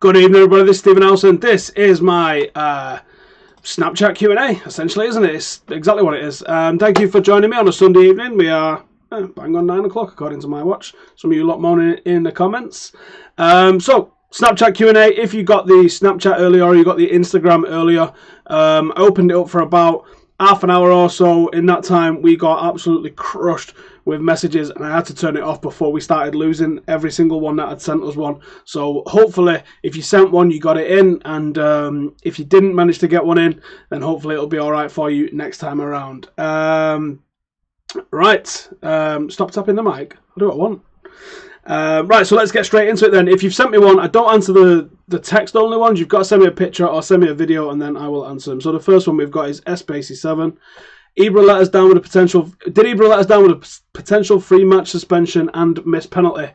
Good evening, everybody. This is Stephen Howson. This is my Snapchat Q&A, essentially, isn't it? It's exactly what it is. Thank you for joining me on a Sunday evening. We are bang on 9 o'clock, according to my watch. Some of you lot moaning in the comments. So, Snapchat Q&A. If you got the Snapchat earlier or you got the Instagram earlier, I opened it up for about half an hour or so. In that time, we got absolutely crushed with messages, and I had to turn it off before we started losing every single one that had sent us one. So hopefully, if you sent one, you got it in, and if you didn't manage to get one in, then hopefully it'll be all right for you next time around. Right, stop tapping the mic. I'll do what I want. Right, so let's get straight into it then. If you've sent me one, I don't answer the text-only ones. You've got to send me a picture or send me a video, and then I will answer them. So the first one we've got is S-Basie7. Ibra let us down with a potential. Did Ibra let us down with a potential free match suspension and missed penalty?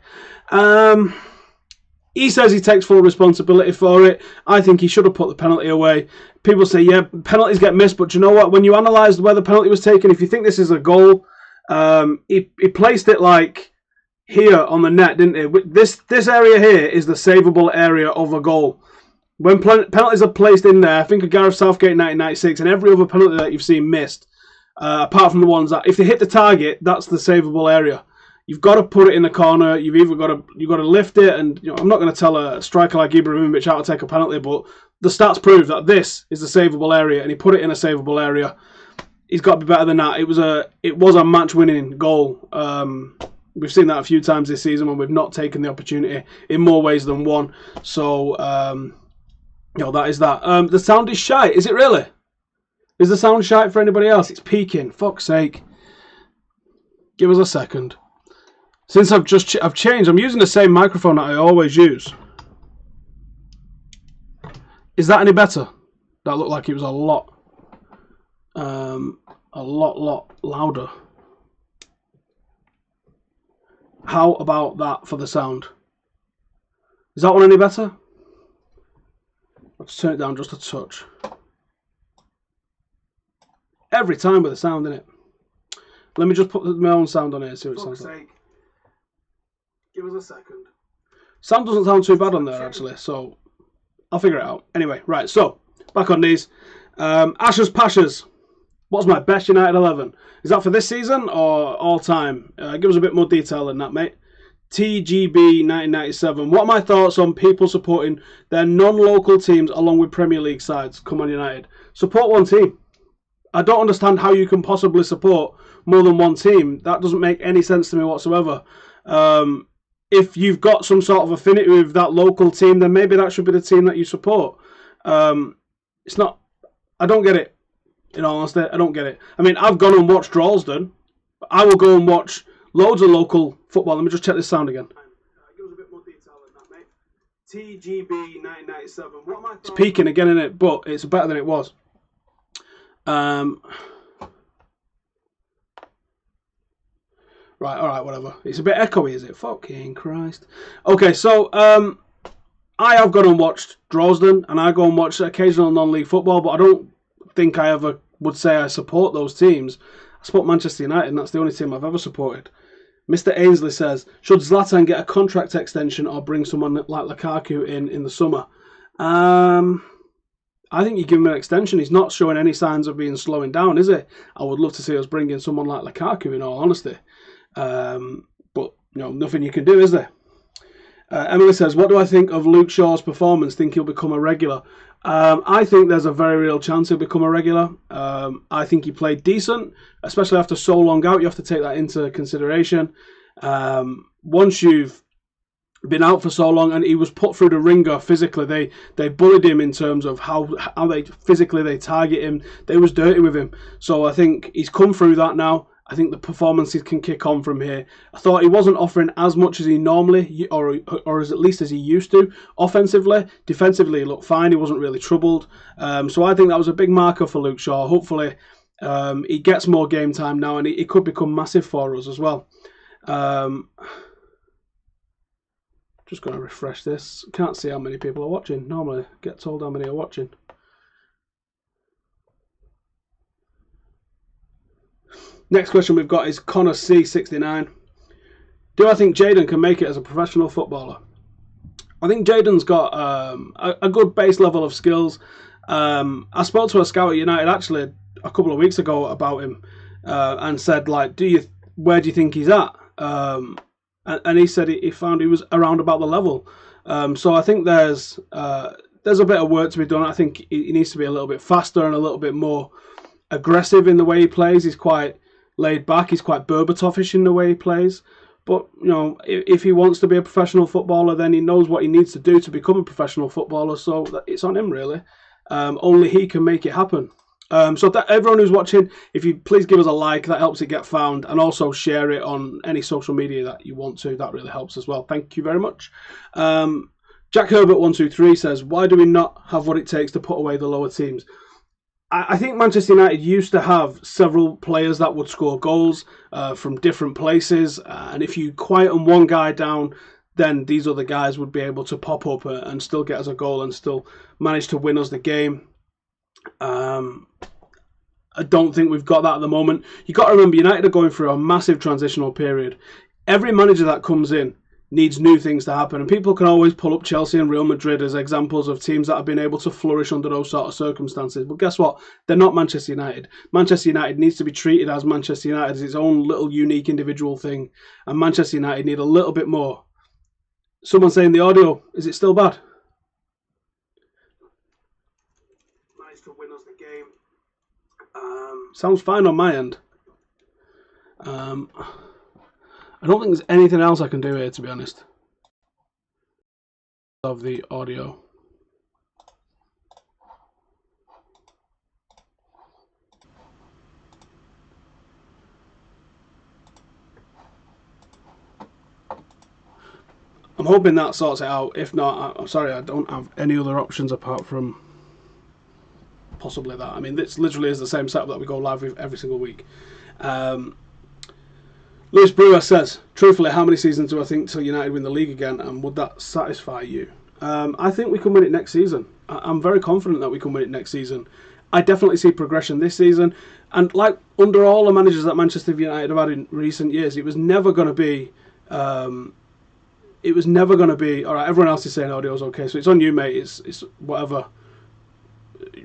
He says he takes full responsibility for it. I think he should have put the penalty away. People say, yeah, penalties get missed, but you know what? When you analyse where the penalty was taken, if you think this is a goal, he placed it like here on the net, didn't he? This area here is the savable area of a goal. When penalties are placed in there, think of Gareth Southgate in 1996 and every other penalty that you've seen missed. Apart from the ones that, if they hit the target, that's the savable area. You've got to put it in the corner. You've got to lift it, and I'm not going to tell a striker like Ibrahimovic how to take a penalty, but the stats prove that this is the savable area, and he put it in a savable area. He's got to be better than that. It was a match-winning goal. We've seen that a few times this season when we've not taken the opportunity in more ways than one. So that is that. The sound is shite. Is it really? Is the sound shite for anybody else? It's peaking. Fuck's sake. Give us a second. Since I've changed, I'm using the same microphone that I always use. Is that any better? That looked like it was a lot louder. How about that for the sound? Is that one any better? Let's turn it down just a touch. Every time with the sound in it. Let me just put my own sound on here and see what it sounds like. Give us a second. Sound doesn't sound too bad on there actually, so I'll figure it out. Anyway, right, so back on these. Ashers Pashers. What's my best United 11? Is that for this season or all time? Give us a bit more detail than that, mate. TGB 1997. What are my thoughts on people supporting their non-local teams along with Premier League sides? Come on, United. Support one team. I don't understand how you can possibly support more than one team. That doesn't make any sense to me whatsoever. If you've got some sort of affinity with that local team, then maybe that should be the team that you support. It's not. I don't get it. In all honesty, I don't get it. I mean, I've gone and watched Droylsden. But I will go and watch loads of local football. Let me just check this sound again. Give us a bit more detail than that, mate. TGB 1997. What am I? It's peaking again, isn't it? But it's better than it was. Right, alright, whatever. It's a bit echoey, is it? Fucking Christ. Okay, so, I have gone and watched Droylsden, and I go and watch occasional non-league football, but I don't think I ever would say I support those teams. I support Manchester United, and that's the only team I've ever supported. Mr. Ainsley says, should Zlatan get a contract extension or bring someone like Lukaku in the summer? I think you give him an extension. He's not showing any signs of being slowing down, is he? I would love to see us bring in someone like Lukaku, in all honesty. But, nothing you can do, is there? Emily says, what do I think of Luke Shaw's performance? Think he'll become a regular? I think there's a very real chance he'll become a regular. I think he played decent, especially after so long out. You have to take that into consideration. Once you've been out for so long, and he was put through the ringer physically. They bullied him in terms of how they physically target him. They was dirty with him. So I think he's come through that now. I think the performances can kick on from here. I thought he wasn't offering as much as he normally, or as at least as he used to, offensively. Defensively, he looked fine. He wasn't really troubled. So I think that was a big marker for Luke Shaw. Hopefully, he gets more game time now, and it could become massive for us as well. Just going to refresh this. Can't see how many people are watching. Normally, I get told how many are watching. Next question we've got is Connor C69. Do I think Jayden can make it as a professional footballer? I think Jaden's got a good base level of skills. I spoke to a scout at United actually a couple of weeks ago about him, and said like, where do you think he's at? And he said he found he was around about the level. So I think there's a bit of work to be done. I think he needs to be a little bit faster and a little bit more aggressive in the way he plays. He's quite laid back. He's quite Berbatov-ish in the way he plays. But, you know, if he wants to be a professional footballer, then he knows what he needs to do to become a professional footballer. So it's on him, really. Only he can make it happen. So that everyone who's watching, if you please give us a like, that helps it get found, and also share it on any social media that you want to. That really helps as well. Thank you very much. Jack Herbert 123 says, why do we not have what it takes to put away the lower teams? I think Manchester United used to have several players that would score goals from different places, and if you quieten one guy down, then these other guys would be able to pop up and still get us a goal and still manage to win us the game. I don't think we've got that at the moment. You've got to remember, United are going through a massive transitional period. Every manager that comes in needs new things to happen, and people can always pull up Chelsea and Real Madrid as examples of teams that have been able to flourish under those sort of circumstances. But guess what? They're not Manchester United. Manchester United needs to be treated as Manchester United, as its own little unique individual thing, and Manchester United need a little bit more. Someone saying the audio, is it still bad? Managed to win us the game. Sounds fine on my end. I don't think there's anything else I can do here, to be honest. Of the audio. I'm hoping that sorts it out. If not, I'm sorry, I don't have any other options apart from possibly that. I mean, this literally is the same setup that we go live with every single week. Lewis Brewer says, truthfully, how many seasons do I think till United win the league again, and would that satisfy you? I think we can win it next season. I'm very confident that we can win it next season. I definitely see progression this season, and like under all the managers that Manchester United have had in recent years, it was never going to be. All right, everyone else is saying audio's okay, so it's on you, mate. It's whatever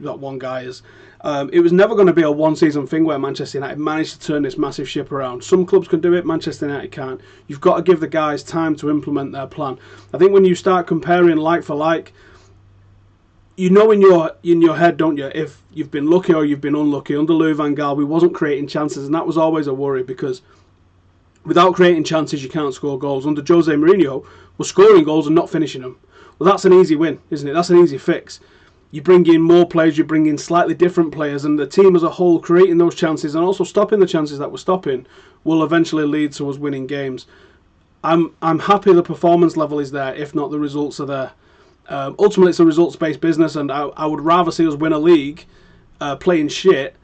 that one guy is. It was never going to be a one-season thing where Manchester United managed to turn this massive ship around. Some clubs can do it, Manchester United can't. You've got to give the guys time to implement their plan. I think when you start comparing like for like, you know in your head, don't you, if you've been lucky or you've been unlucky. Under Louis van Gaal, we wasn't creating chances, and that was always a worry, because without creating chances, you can't score goals. Under Jose Mourinho, we're scoring goals and not finishing them. Well, that's an easy win, isn't it? That's an easy fix. You bring in more players, you bring in slightly different players, and the team as a whole creating those chances and also stopping the chances that we're stopping will eventually lead to us winning games. I'm happy the performance level is there, if not the results are there. Ultimately, it's a results-based business, and I would rather see us win a league playing shit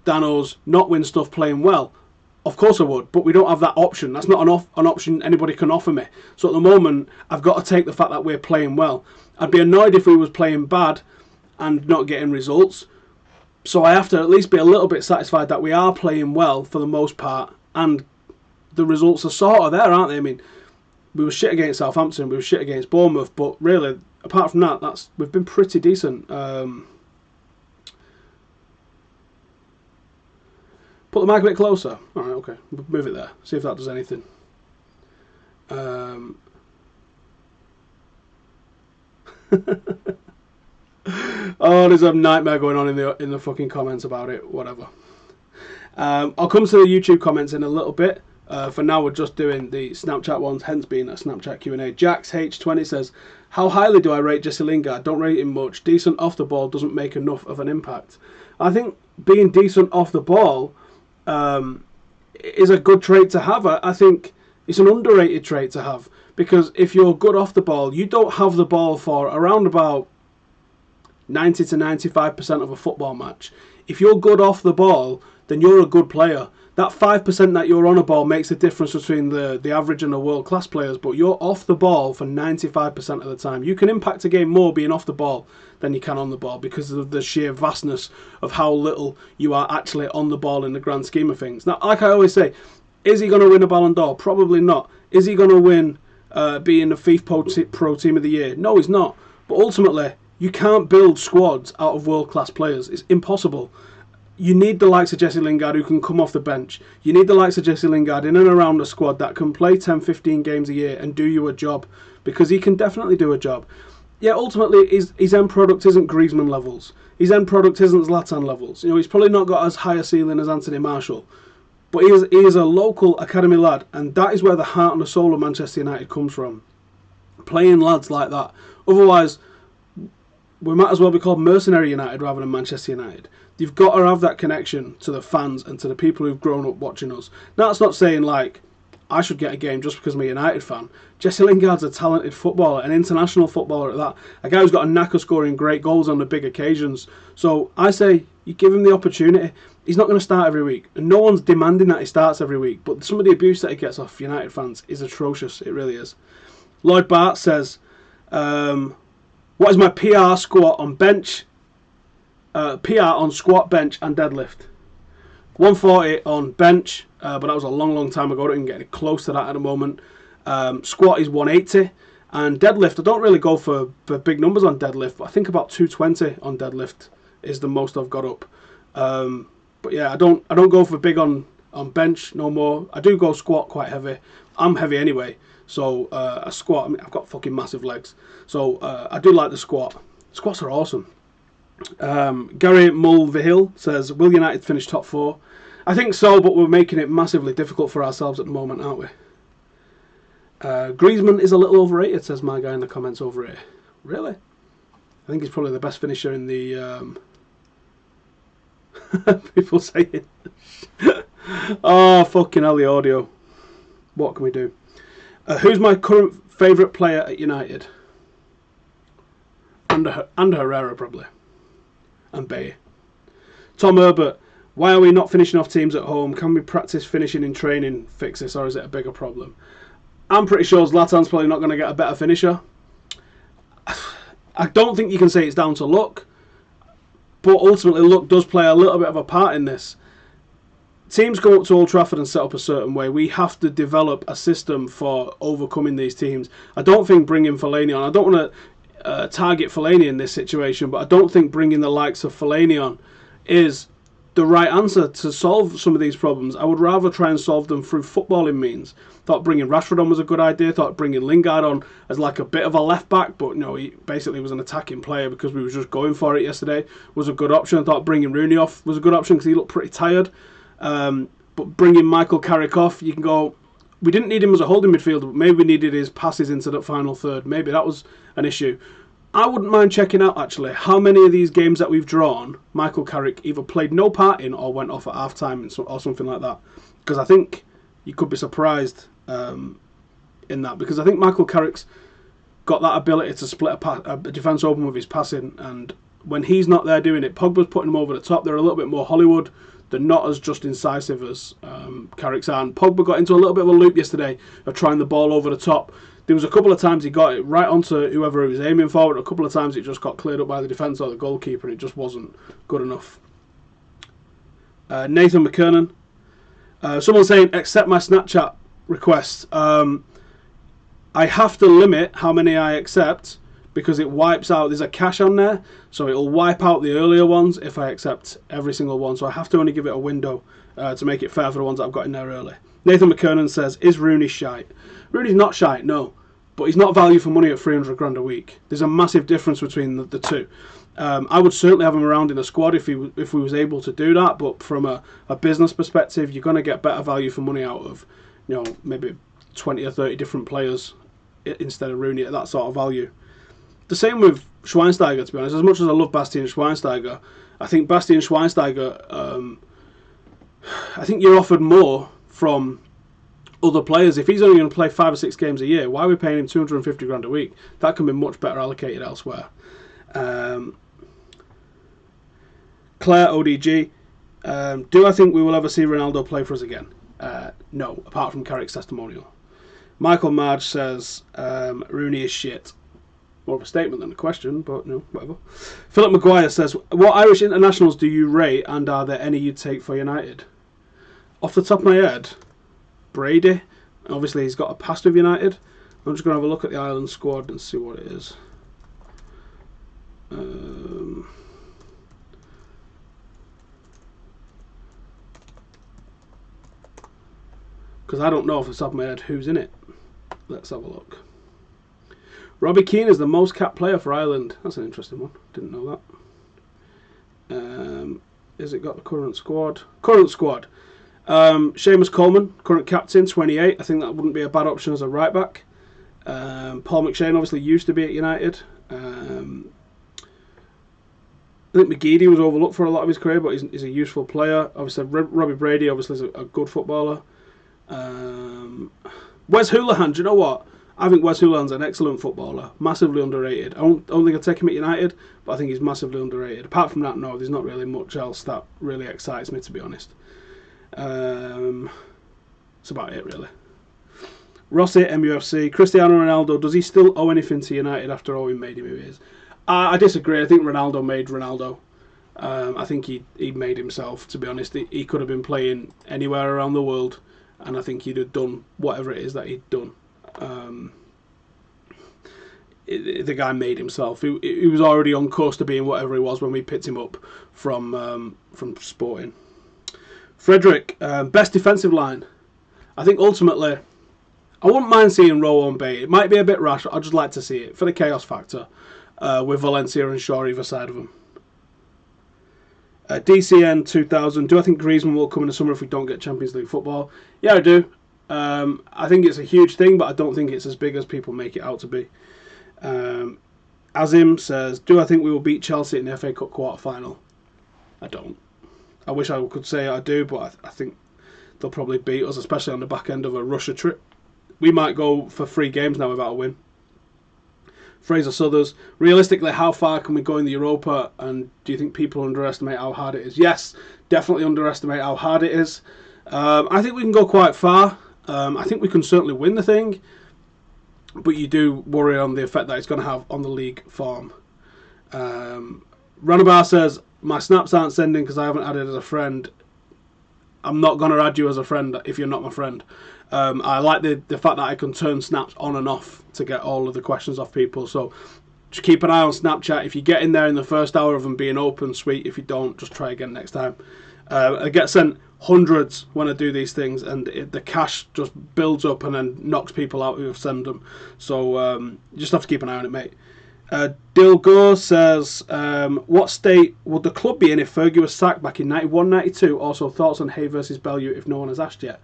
than us not win stuff playing well. Of course I would, but we don't have that option. That's not an option anybody can offer me. So at the moment, I've got to take the fact that we're playing well. I'd be annoyed if we was playing bad and not getting results. So I have to at least be a little bit satisfied that we are playing well for the most part, and the results are sort of there, aren't they? I mean, we were shit against Southampton, we were shit against Bournemouth, but really, apart from that, we've been pretty decent. Put the mic a bit closer. Alright, okay. Move it there. See if that does anything. Oh, there's a nightmare going on in the fucking comments about it. Whatever. I'll come to the YouTube comments in a little bit. For now, we're just doing the Snapchat ones, hence being a Snapchat Q&A. Jax H20 says, how highly do I rate Jesse Lingard? Don't rate him much. Decent off the ball doesn't make enough of an impact. I think being decent off the ball is a good trait to have. I think it's an underrated trait to have, because if you're good off the ball, you don't have the ball for around about 90 to 95% of a football match. If you're good off the ball, then you're a good player. That 5% that you're on a ball makes a difference between the average and the world-class players, but you're off the ball for 95% of the time. You can impact a game more being off the ball than you can on the ball, because of the sheer vastness of how little you are actually on the ball in the grand scheme of things. Now, like I always say, is he going to win a Ballon d'Or? Probably not. Is he going to win being a FIFA Pro Team of the Year. No, he's not. But ultimately, you can't build squads out of world-class players. It's impossible. You need the likes of Jesse Lingard who can come off the bench. You need the likes of Jesse Lingard in and around the squad that can play 10, 15 games a year and do you a job. Because he can definitely do a job. Yeah, ultimately, his end product isn't Griezmann levels. His end product isn't Zlatan levels. You know, he's probably not got as high a ceiling as Anthony Martial. But he is a local academy lad. And that is where the heart and the soul of Manchester United comes from. Playing lads like that. Otherwise, we might as well be called Mercenary United rather than Manchester United. You've got to have that connection to the fans and to the people who've grown up watching us. Now, that's not saying, like, I should get a game just because I'm a United fan. Jesse Lingard's a talented footballer, an international footballer at that. A guy who's got a knack of scoring great goals on the big occasions. So I say, you give him the opportunity. He's not going to start every week. And no one's demanding that he starts every week. But some of the abuse that he gets off United fans is atrocious. It really is. Lloyd Bart says, what is my PR squat on bench? PR on squat, bench and deadlift. 140 on bench, but that was a long time ago. I don't even get any close to that at the moment. Squat is 180. And deadlift, I don't really go for big numbers on deadlift, but I think about 220 on deadlift is the most I've got up. But yeah, I don't go for big on bench no more. I do go squat quite heavy. I'm heavy anyway. So a squat, I mean, I've got fucking massive legs. So I do like the squat. Squats are awesome. Gary Mulvihill says, will United finish top 4? I think so, but we're making it massively difficult for ourselves at the moment, aren't we? Griezmann is a little overrated, says my guy in the comments over here. Really? I think he's probably the best finisher in the... people saying... oh, fucking hell, the audio. What can we do? Who's my current favourite player at United? And Herrera, probably. And Baye. Tom Herbert, why are we not finishing off teams at home? Can we practice finishing in training, fix this, or is it a bigger problem? I'm pretty sure Zlatan's probably not going to get a better finisher. I don't think you can say it's down to luck, but ultimately luck does play a little bit of a part in this. Teams go up to Old Trafford and set up a certain way. We have to develop a system for overcoming these teams. I don't think bringing Fellaini on, I don't want to target Fellaini in this situation, but I don't think bringing the likes of Fellaini on is the right answer to solve some of these problems. I would rather try and solve them through footballing means. Thought bringing Rashford on was a good idea. Thought bringing Lingard on as like a bit of a left back, but no, he basically was an attacking player because we were just going for it yesterday, was a good option. I thought bringing Rooney off was a good option because he looked pretty tired. But bringing Michael Carrick off, you can go, we didn't need him as a holding midfielder, but maybe we needed his passes into the final third. Maybe that was an issue. I wouldn't mind checking out, actually, how many of these games that we've drawn, Michael Carrick either played no part in or went off at half-time or something like that. Because I think you could be surprised in that. Because I think Michael Carrick's got that ability to split a defence open with his passing. And when he's not there doing it, Pogba's putting him over the top. They're a little bit more Hollywood. They're not as just incisive as Carrick's are. And Pogba got into a little bit of a loop yesterday of trying the ball over the top. There was a couple of times he got it right onto whoever he was aiming for, and a couple of times it just got cleared up by the defence or the goalkeeper, and it just wasn't good enough. Nathan McKernan. Someone saying, accept my Snapchat request. I have to limit how many I accept because it wipes out, there's a cache on there, so it'll wipe out the earlier ones if I accept every single one. So I have to only give it a window to make it fair for the ones that I've got in there early. Nathan McKernan says, is Rooney shite? Rooney's not shite, no. But he's not value for money at 300 grand a week. There's a massive difference between the two. I would certainly have him around in the squad if we was able to do that. But from a business perspective, you're going to get better value for money out of, maybe 20 or 30 different players instead of Rooney at that sort of value. The same with Schweinsteiger, to be honest. As much as I love Bastian Schweinsteiger, I think Bastian Schweinsteiger, I think you're offered more from other players. If he's only going to play 5 or 6 games a year, why are we paying him 250 grand a week? That can be much better allocated elsewhere. Claire ODG, do I think we will ever see Ronaldo play for us again? No, apart from Carrick's testimonial. Michael Marge says Rooney is shit. More of a statement than a question, but no, whatever. Philip Maguire says, what Irish internationals do you rate, and are there any you'd take for United? Off the top of my head, Brady. Obviously, he's got a past with United. I'm just going to have a look at the Ireland squad and see what it is. Because I don't know off the top of my head who's in it. Let's have a look. Robbie Keane is the most capped player for Ireland. That's an interesting one. Didn't know that. Has it got the current squad? Current squad. Seamus Coleman, current captain, 28. I think that wouldn't be a bad option as a right back. Paul McShane obviously used to be at United. I think McGeady was overlooked for a lot of his career, but he's a useful player. Obviously, Robbie Brady obviously is a good footballer. Wes Hoolahan, do you know what? I think Wes Hoolahan's an excellent footballer, massively underrated. I don't think I'd take him at United, but I think he's massively underrated. Apart from that, no, there's not really much else that really excites me, to be honest. That's about it, really. Rossi, MUFC. Cristiano Ronaldo, does he still owe anything to United after all we made him who he is? I disagree. I think Ronaldo made Ronaldo. I think he made himself, to be honest. He could have been playing anywhere around the world, and I think he'd have done whatever it is that he'd done. The guy made himself. He was already on course to being whatever he was when we picked him up from Sporting. Frederick, best defensive line. I think ultimately, I wouldn't mind seeing Rowan Bay. It might be a bit rash. I'd just like to see it for the chaos factor, with Valencia and Shaw either side of him. DCN 2000. Do I think Griezmann will come in the summer if we don't get Champions League football? Yeah, I do. I think it's a huge thing, but I don't think it's as big as people make it out to be. Azim says, do I think we will beat Chelsea in the FA Cup quarter-final? I don't. I wish I could say I do, but I think they'll probably beat us, especially on the back end of a Russia trip. We might go for 3 games now without a win. Fraser Suthers, realistically, how far can we go in the Europa, and do you think people underestimate how hard it is? Yes, definitely underestimate how hard it is. I think we can go quite far. I think we can certainly win the thing, but you do worry on the effect that it's going to have on the league form. Ranabar says, my snaps aren't sending because I haven't added as a friend. I'm not going to add you as a friend if you're not my friend. I like the fact that I can turn snaps on and off to get all of the questions off people. So just keep an eye on Snapchat. If you get in there in the first hour of them being open, sweet. If you don't, just try again next time. I get sent hundreds when I do these things, and the cache just builds up and then knocks people out who have sent them. So you just have to keep an eye on it, mate. Dilgo says, what state would the club be in if Fergie was sacked back in 91-92? Also, thoughts on Hay versus Bellew if no one has asked yet.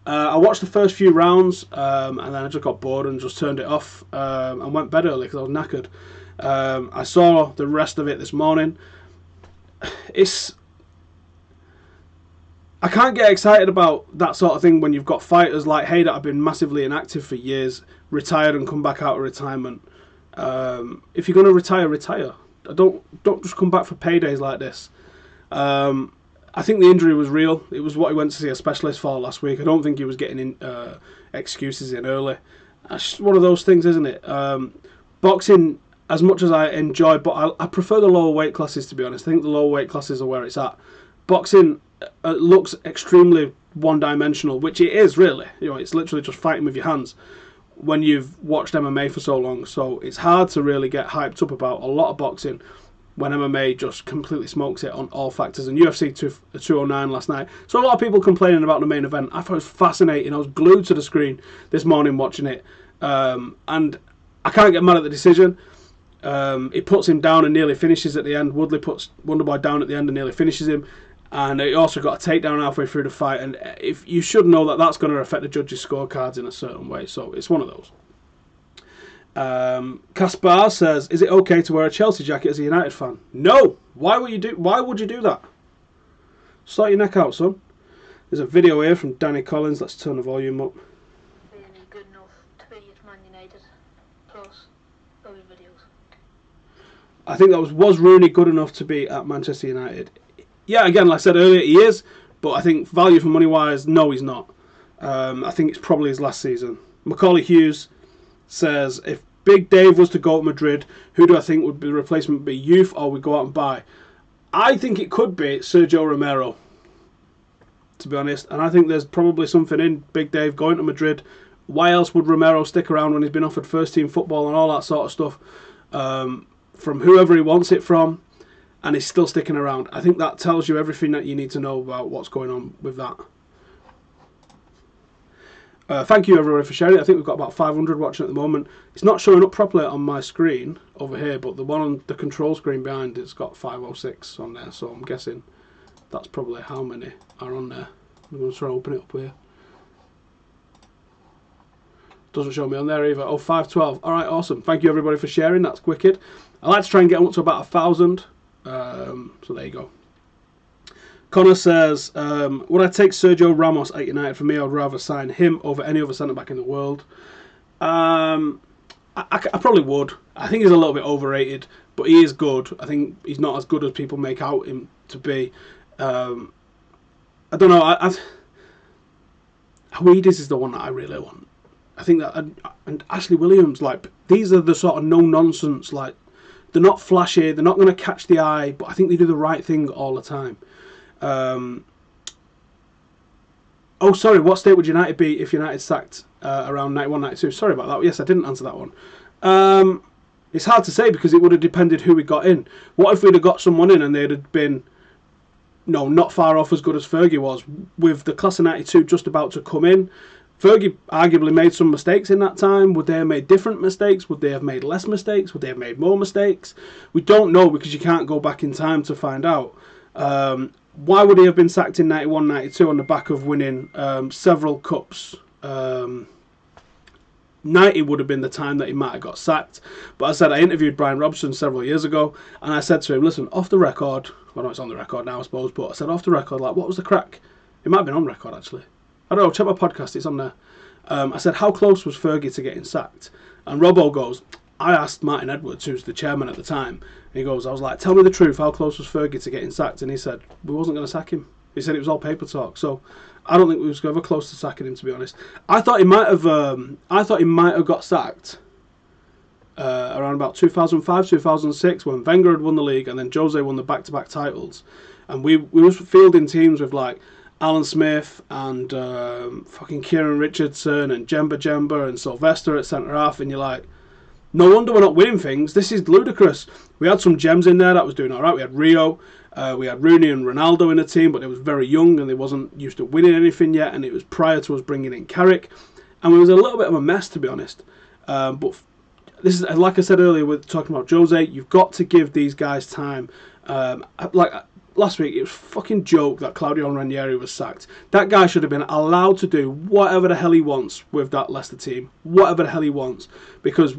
I watched the first few rounds, and then I just got bored and just turned it off and went to bed early because I was knackered. I saw the rest of it this morning. I can't get excited about that sort of thing when you've got fighters like Hay that have been massively inactive for years, retired and come back out of retirement. If you're going to retire, retire. Don't just come back for paydays like this. I think the injury was real. It was what he went to see a specialist for last week. I don't think he was getting excuses in early. That's just one of those things, isn't it? Boxing, as much as I enjoy, but I prefer the lower weight classes, to be honest. I think the lower weight classes are where it's at. Boxing looks extremely one-dimensional, which it is, really. You know, it's literally just fighting with your hands when you've watched MMA for so long. So it's hard to really get hyped up about a lot of boxing when MMA just completely smokes it on all factors. And UFC 209 last night. So a lot of people complaining about the main event. I thought it was fascinating. I was glued to the screen this morning watching it. And I can't get mad at the decision. It puts him down and nearly finishes at the end. Woodley puts Wonderboy down at the end and nearly finishes him. And he also got a takedown halfway through the fight. And if you should know that that's going to affect the judges' scorecards in a certain way. So it's one of those. Caspar says, is it okay to wear a Chelsea jacket as a United fan? No. Why would you do that? Sort your neck out, son. There's a video here from Danny Collins. Let's turn the volume up. Being good enough to be at Man United, plus other videos. I think that was Rooney good enough to be at Manchester United? Yeah, again, like I said earlier, he is, but I think value for money wise, no, he's not. I think it's probably his last season. Macaulay Hughes says, if Big Dave was to go to Madrid, who do I think would be the replacement? Be youth, or we go out and buy? I think it could be Sergio Romero, to be honest. And I think there's probably something in Big Dave going to Madrid Why else would Romero stick around when he's been offered first team football and all that sort of stuff from whoever he wants it from, and he's still sticking around? I think that tells you everything that you need to know about what's going on with that. Thank you everybody for sharing. I think we've got about 500 watching at the moment. It's not showing up properly on my screen over here, but the one on the control screen behind it's got 506 on there, so I'm guessing that's probably how many are on there. I'm going to try and open it up here. Doesn't show me on there either. Oh, 512. Alright, awesome. Thank you everybody for sharing. That's wicked. I like to try and get them up to about 1,000. So there you go. Connor says, would I take Sergio Ramos at United? For me, I would rather sign him over any other centre-back in the world. I probably would. I think he's a little bit overrated, but he is good. I think he's not as good as people make out him to be. I don't know. Huides is the one that I really want. I think that, and Ashley Williams, like, these are the sort of no-nonsense, like, they're not flashy, they're not going to catch the eye, but I think they do the right thing all the time. Oh, sorry, what state would United be if United sacked around 91, 92? Sorry about that. Yes, I didn't answer that one. It's hard to say because it would have depended who we got in. What if we'd have got someone in and they'd have been, no, not far off as good as Fergie was, with the class of 92 just about to come in? Fergie arguably made some mistakes in that time. Would they have made different mistakes? Would they have made less mistakes? Would they have made more mistakes? We don't know because you can't go back in time to find out. Why would he have been sacked in 91, 92 on the back of winning several cups? 90 would have been the time that he might have got sacked. But as I said, I interviewed Brian Robson several years ago, and I said to him, listen, off the record, well, no, it's on the record now, I suppose, but I said off the record, like, what was the crack? It might have been on record, actually. I don't know, check my podcast, it's on there. I said, how close was Fergie to getting sacked? And Robbo goes, I asked Martin Edwards, who's the chairman at the time, and he goes, I was like, tell me the truth, how close was Fergie to getting sacked? And he said, we wasn't going to sack him. He said it was all paper talk. So I don't think we was ever close to sacking him, to be honest. I thought he might have got sacked around about 2005, 2006 when Wenger had won the league and then Jose won the back-to-back titles, and we were fielding teams with like Alan Smith and fucking Kieran Richardson and Jemba and Sylvester at centre half, and you're like, no wonder we're not winning things. This is ludicrous. We had some gems in there that was doing all right. We had Rio, we had Rooney and Ronaldo in the team, but they was very young and they wasn't used to winning anything yet, and it was prior to us bringing in Carrick, and it was a little bit of a mess, to be honest. But this is, like I said earlier, we're talking about Jose. You've got to give these guys time. Like last week, it was a fucking joke that Claudio Ranieri was sacked. That guy should have been allowed to do whatever the hell he wants with that Leicester team. Whatever the hell he wants. Because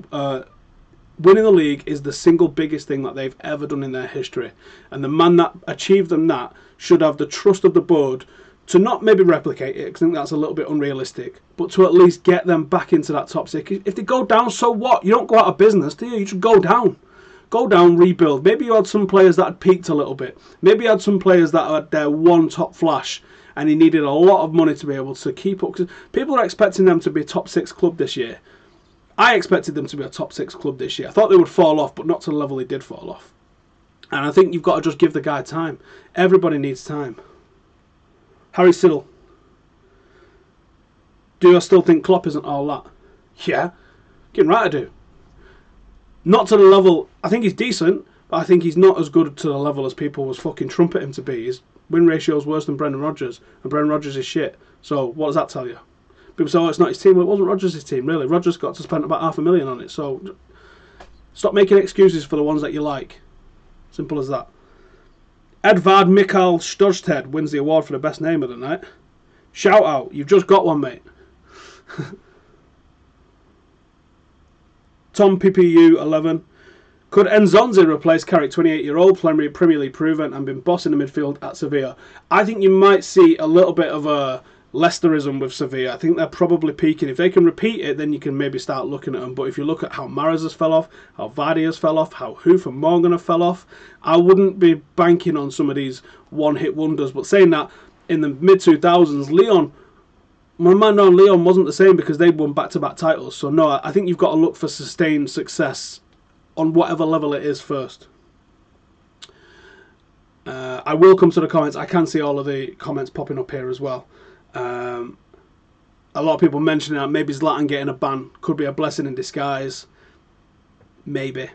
winning the league is the single biggest thing that they've ever done in their history. And the man that achieved them that should have the trust of the board to not maybe replicate it, because I think that's a little bit unrealistic, but to at least get them back into that top six. If they go down, so what? You don't go out of business, do you? You just go down. Go down, rebuild. Maybe you had some players that had peaked a little bit. Maybe you had some players that had their one top flash and he needed a lot of money to be able to keep up. Because people are expecting them to be a top six club this year. I expected them to be a top six club this year. I thought they would fall off, but not to the level they did fall off. And I think you've got to just give the guy time. Everybody needs time. Harry Siddle. Do I still think Klopp isn't all that? Yeah. Getting right I do. Not to the level, I think he's decent, but I think he's not as good to the level as people was fucking trumpet him to be. His win ratio is worse than Brendan Rodgers, and Brendan Rodgers is shit. So what does that tell you? People say, oh, it's not his team. Well, it wasn't Rodgers' team, really. Rodgers got to spend about $500,000 on it. So stop making excuses for the ones that you like. Simple as that. Edvard Mikael Storsted wins the award for the best name of the night. Shout out, you've just got one, mate. Tom PPU 11. Could Enzonzi replace Carrick, 28-year-old, Premier League proven, and been boss in the midfield at Sevilla? I think you might see a little bit of a Leicesterism with Sevilla. I think they're probably peaking. If they can repeat it, then you can maybe start looking at them. But if you look at how Mahrez has fell off, how Vardy has fell off, how Hoof and Morgan have fell off, I wouldn't be banking on some of these one-hit wonders. But saying that, in the mid-2000s, Leon wasn't the same because they won back-to-back titles. So no, I think you've got to look for sustained success on whatever level it is first. I will come to the comments. I can see all of the comments popping up here as well. I A lot of people mentioning that maybe Zlatan getting a ban could be a blessing in disguise. Maybe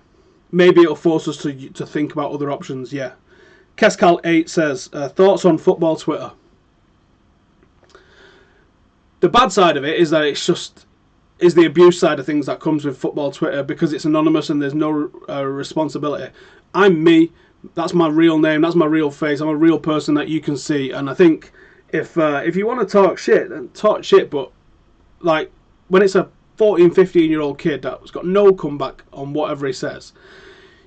it'll force us to think about other options. Yeah. Kescal8 says, thoughts on football Twitter. The bad side of it is that is the abuse side of things that comes with football Twitter, because it's anonymous and there's no responsibility. I'm me. That's my real name. That's my real face. I'm a real person that you can see. And I think if you want to talk shit, then talk shit. But like when it's a 14, 15-year-old kid that's got no comeback on whatever he says,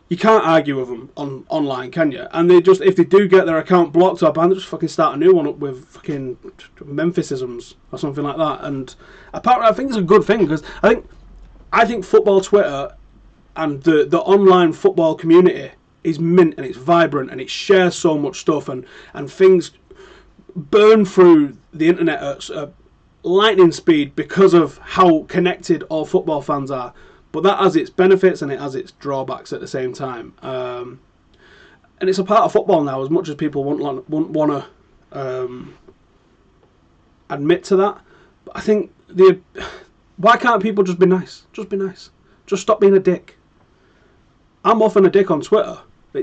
you can't argue with them online, can you? And if they do get their account blocked or banned, they just fucking start a new one up with fucking Memphisisms or something like that. And apparently, I think it's a good thing, because I think football Twitter and the online football community is mint and it's vibrant and it shares so much stuff, and things burn through the internet at lightning speed because of how connected all football fans are. But that has its benefits and it has its drawbacks at the same time. And it's a part of football now, as much as people won't want to admit to that. But I think why can't people just be nice? Just be nice. Just stop being a dick. I'm often a dick on Twitter.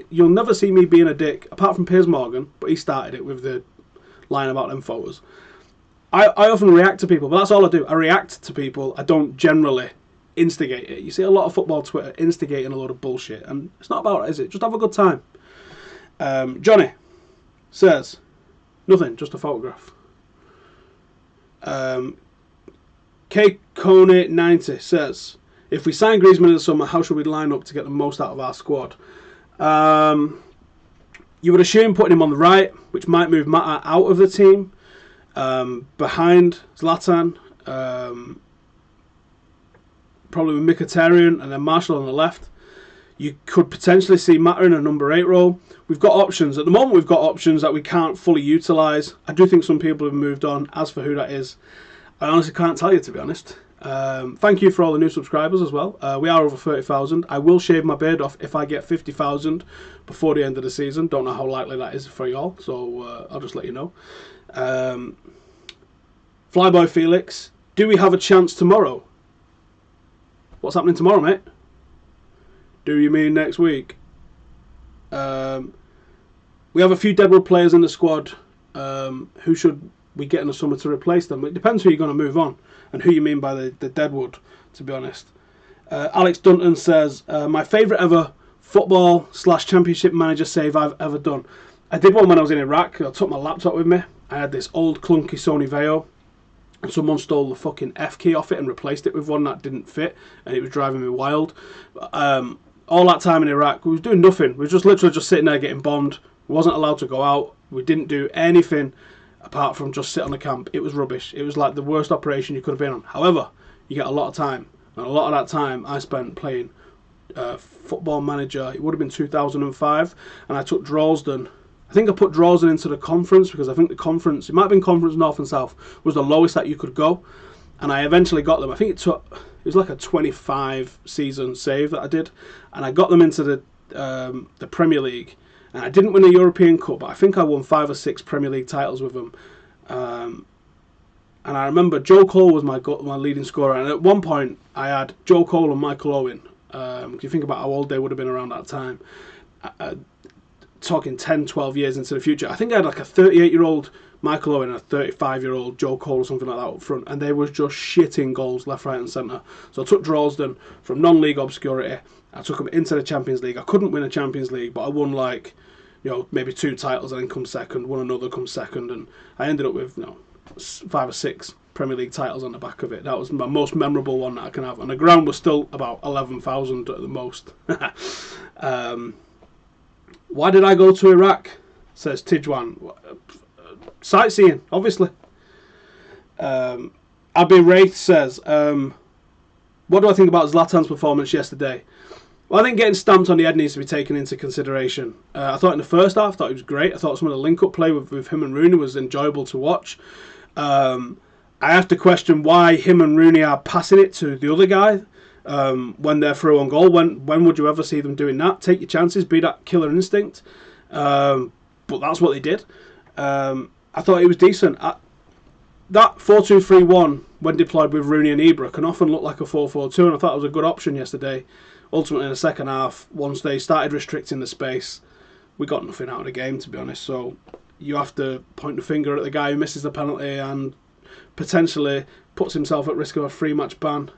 You'll never see me being a dick, apart from Piers Morgan, but he started it with the line about them photos. I often react to people, but that's all I do. I react to people. I don't generally instigate it. You see a lot of football Twitter instigating a load of bullshit, and it's not about it, is it? Just have a good time. Johnny says, nothing, just a photograph. K-Kone90 says, if we sign Griezmann in the summer, how should we line up to get the most out of our squad? You would assume putting him on the right, which might move Mata out of the team, behind Zlatan, probably with Mkhitaryan and then Marshall on the left. You could potentially see Mata in a number 8 role. We've got options. At the moment, we've got options that we can't fully utilise. I do think some people have moved on. As for who that is, I honestly can't tell you, to be honest. Thank you for all the new subscribers as well. We are over 30,000. I will shave my beard off if I get 50,000 before the end of the season. Don't know how likely that is for y'all, so I'll just let you know. Flyboy Felix, do we have a chance tomorrow? What's happening tomorrow, mate? Do you mean next week? We have a few Deadwood players in the squad. Who should we get in the summer to replace them? It depends who you're going to move on and who you mean by the Deadwood, to be honest. Alex Dunton says, my favourite ever football/championship manager save I've ever done. I did one when I was in Iraq. I took my laptop with me. I had this old clunky Sony Vaio, and someone stole the fucking F key off it and replaced it with one that didn't fit, and it was driving me wild. All that time in Iraq, we was doing nothing. We were just literally just sitting there getting bombed. We wasn't allowed to go out. We didn't do anything apart from just sit on the camp. It was rubbish. It was like the worst operation you could have been on. However, you get a lot of time, and a lot of that time I spent playing Football Manager. It would have been 2005, and I took Droylsden. I think I put Droylsden into the conference, because I think the conference, it might have been Conference North and South, was the lowest that you could go, and I eventually got them. I think it was like a 25 season save that I did, and I got them into the Premier League. And I didn't win a European Cup, but I think I won 5 or 6 Premier League titles with them. And I remember Joe Cole was my leading scorer, and at one point I had Joe Cole and Michael Owen. If you think about how old they would have been around that time, talking 10, 12 years into the future, I think I had like a 38-year-old Michael Owen and a 35-year-old Joe Cole or something like that up front, and they was just shitting goals left, right and centre. So I took Droylsden from non-league obscurity. I took them into the Champions League. I couldn't win a Champions League, but I won like, maybe 2 titles and then come second, won another, come second, and I ended up with 5 or 6 Premier League titles on the back of it. That was my most memorable one that I can have, and the ground was still about 11,000 at the most. Why did I go to Iraq? Says Tijuan. Sightseeing, obviously. Abby Wraith says, what do I think about Zlatan's performance yesterday? Well, I think getting stamped on the head needs to be taken into consideration. I thought in the first half, he was great. I thought some of the link-up play with him and Rooney was enjoyable to watch. I have to question why him and Rooney are passing it to the other guy when they're through on goal. When would you ever see them doing that? Take your chances, be that killer instinct. But that's what they did. I thought he was decent. that 4-2-3-1, when deployed with Rooney and Ibra, can often look like a 4-4-2, and I thought it was a good option yesterday. Ultimately, in the second half, once they started restricting the space, we got nothing out of the game, to be honest. So you have to point the finger at the guy who misses the penalty and potentially puts himself at risk of a 3-match ban,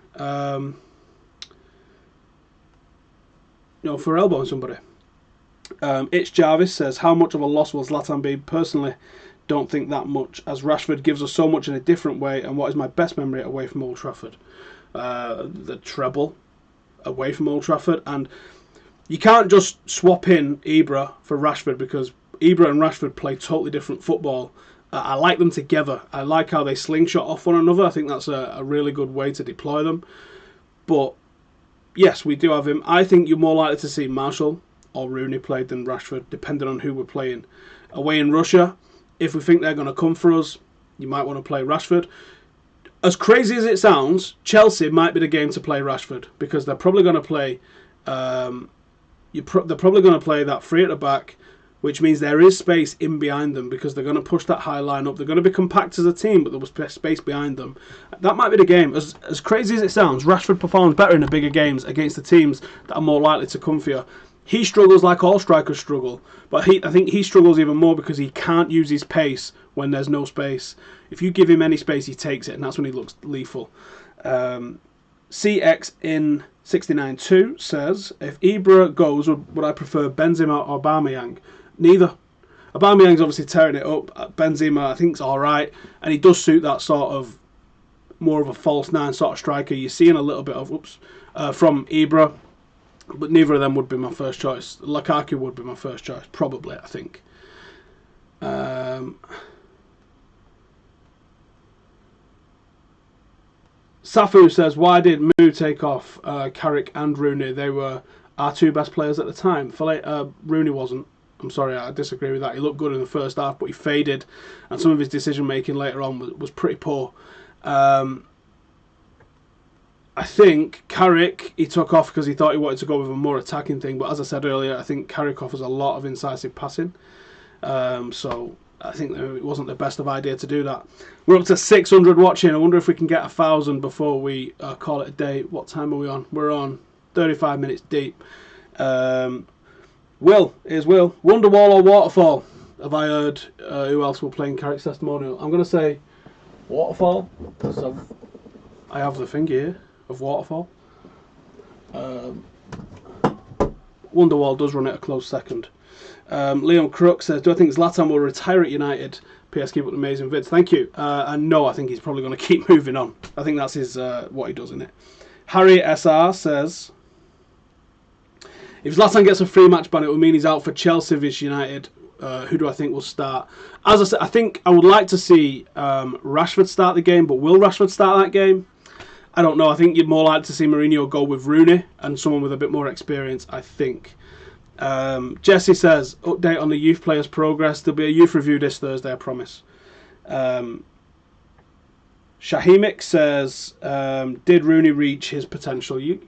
for elbowing somebody. Itch Jarvis says, how much of a loss will Zlatan be? Personally, don't think that much, as Rashford gives us so much in a different way. And what is my best memory away from Old Trafford? The treble away from Old Trafford. And you can't just swap in Ibra for Rashford, because Ibra and Rashford play totally different football. I like them together. I like how they slingshot off one another. I think that's a really good way to deploy them. But yes, we do have him. I think you're more likely to see Marshall or Rooney played than Rashford, depending on who we're playing. Away in Russia, if we think they're going to come for us, you might want to play Rashford. As crazy as it sounds, Chelsea might be the game to play Rashford, because they're probably going to play. They're probably going to play that three at the back, which means there is space in behind them, because they're going to push that high line up. They're going to be compact as a team, but there was space behind them. That might be the game. As crazy as it sounds, Rashford performs better in the bigger games against the teams that are more likely to come for you. He struggles like all strikers struggle, but I think he struggles even more because he can't use his pace when there's no space. If you give him any space, he takes it, and that's when he looks lethal. CX in 69-2 says, if Ibra goes, would I prefer Benzema or Aubameyang? Neither. Aubameyang's obviously tearing it up. Benzema, I think, is alright, and he does suit that sort of more of a false nine sort of striker. You're seeing a little bit of from Ibra, but neither of them would be my first choice. Lukaku would be my first choice, probably, I think. Safu says, why did Mu take off Carrick and Rooney? They were our two best players at the time. Rooney wasn't. I'm sorry, I disagree with that. He looked good in the first half, but he faded, and some of his decision making later on was pretty poor. I think Carrick, he took off because he thought he wanted to go with a more attacking thing, but as I said earlier, I think Carrick offers a lot of incisive passing, so I think it wasn't the best of idea to do that. We're up to 600 watching. I wonder if we can get 1,000 before we call it a day. What time are we on? We're on 35 minutes deep. Will. Wonderwall or Waterfall? Have I heard who else will play in Carrick's testimonial? I'm going to say Waterfall, because I have the thing here of Waterfall. Wonderwall does run it a close second. Leon Crook says, do I think Zlatan will retire at United? PS, keep up the amazing vids. Thank you. And no, I think he's probably going to keep moving on. I think that's his what he does in it. Harry SR says, if Zlatan gets a free match ban, it will mean he's out for Chelsea vs United. Who do I think will start? As I said, I think I would like to see Rashford start the game, but will Rashford start that game? I don't know. I think you'd more like to see Mourinho go with Rooney and someone with a bit more experience, I think. Jesse says, update on the youth players' progress. There'll be a youth review this Thursday, I promise. Shahimik says, did Rooney reach his potential? You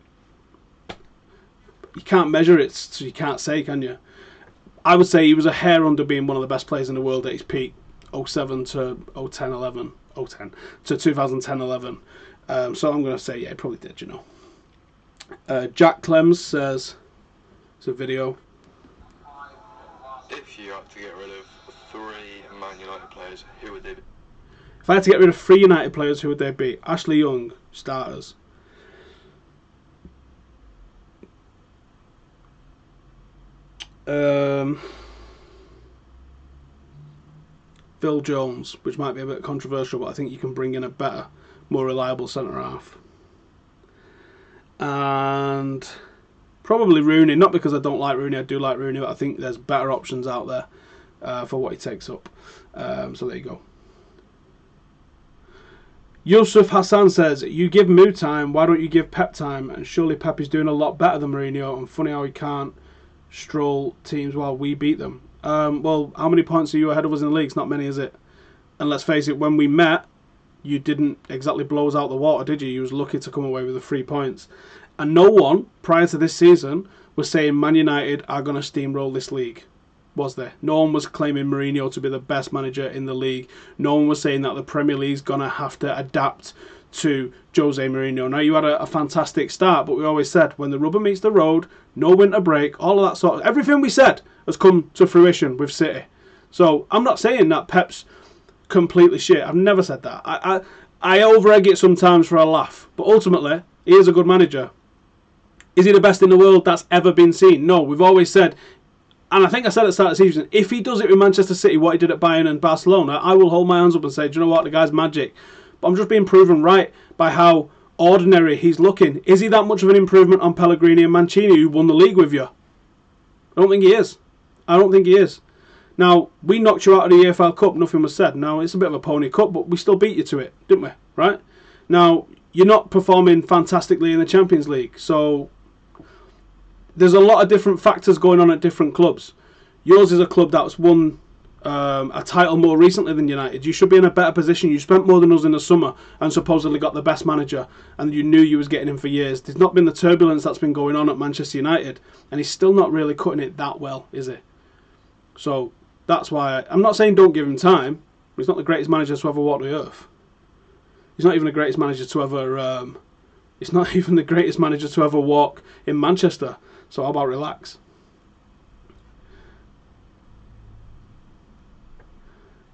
can't measure it, so you can't say, can you? I would say he was a hair under being one of the best players in the world at his peak, 07 to 2010-11. So I'm going to say, yeah, he probably did, you know. Jack Clems says, it's a video. If you had to get rid of 3 Man United players, who would they be? If I had to get rid of 3 United players, who would they be? Ashley Young, starters. Phil Jones, which might be a bit controversial, but I think you can bring in a better, more reliable centre half. And probably Rooney, not because I don't like Rooney, I do like Rooney, but I think there's better options out there for what he takes up. So there you go. Yusuf Hassan says, you give Mu time, why don't you give Pep time? And surely Pep is doing a lot better than Mourinho, and funny how he can't stroll teams while we beat them. Well, how many points are you ahead of us in the league? It's not many, is it? And let's face it, when we met, you didn't exactly blow us out the water, did you? You was lucky to come away with the 3 points. And no one, prior to this season, was saying Man United are going to steamroll this league. was there? No one was claiming Mourinho to be the best manager in the league. No one was saying that the Premier League's going to have to adapt to Jose Mourinho. Now, you had a fantastic start, but we always said, when the rubber meets the road, no winter break, all of that sort of... Everything we said has come to fruition with City. So, I'm not saying that Pep's completely shit. I've never said that. I over-egg it sometimes for a laugh. But ultimately, he is a good manager. Is he the best in the world that's ever been seen? No, we've always said... And I think I said at the start of the season, if he does it with Manchester City, what he did at Bayern and Barcelona, I will hold my hands up and say, do you know what, the guy's magic. But I'm just being proven right by how ordinary he's looking. Is he that much of an improvement on Pellegrini and Mancini, who won the league with you? I don't think he is. I don't think he is. Now, we knocked you out of the EFL Cup, nothing was said. Now, it's a bit of a pony cup, but we still beat you to it, didn't we? Right? Now, you're not performing fantastically in the Champions League, so... There's a lot of different factors going on at different clubs. Yours is a club that's won a title more recently than United. You should be in a better position. You spent more than us in the summer and supposedly got the best manager, and you knew you was getting him for years. There's not been the turbulence that's been going on at Manchester United, and he's still not really cutting it that well, is he? So that's why I'm not saying don't give him time. He's not the greatest manager to ever walk the earth. He's not even the greatest manager to ever. He's not even the greatest manager to ever walk in Manchester. So how about relax?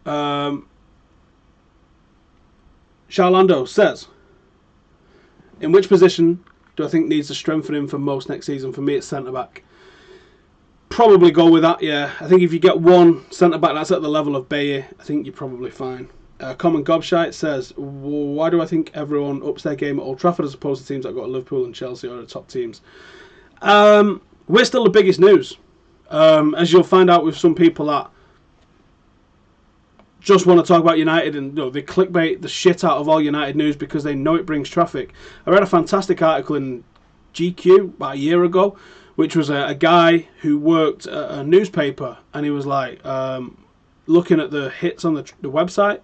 Charlando says, in which position do I think needs to strengthen him for most next season? For me, it's centre-back. Probably go with that, yeah. I think if you get one centre-back that's at the level of Baye, I think you're probably fine. Common Gobshite says, why do I think everyone ups their game at Old Trafford as opposed to teams that got Liverpool and Chelsea or the top teams? We're still the biggest news. As you'll find out with some people that just want to talk about United and they clickbait the shit out of all United news because they know it brings traffic. I read a fantastic article in GQ about a year ago, which was a guy who worked at a newspaper, and he was like looking at the hits on the website,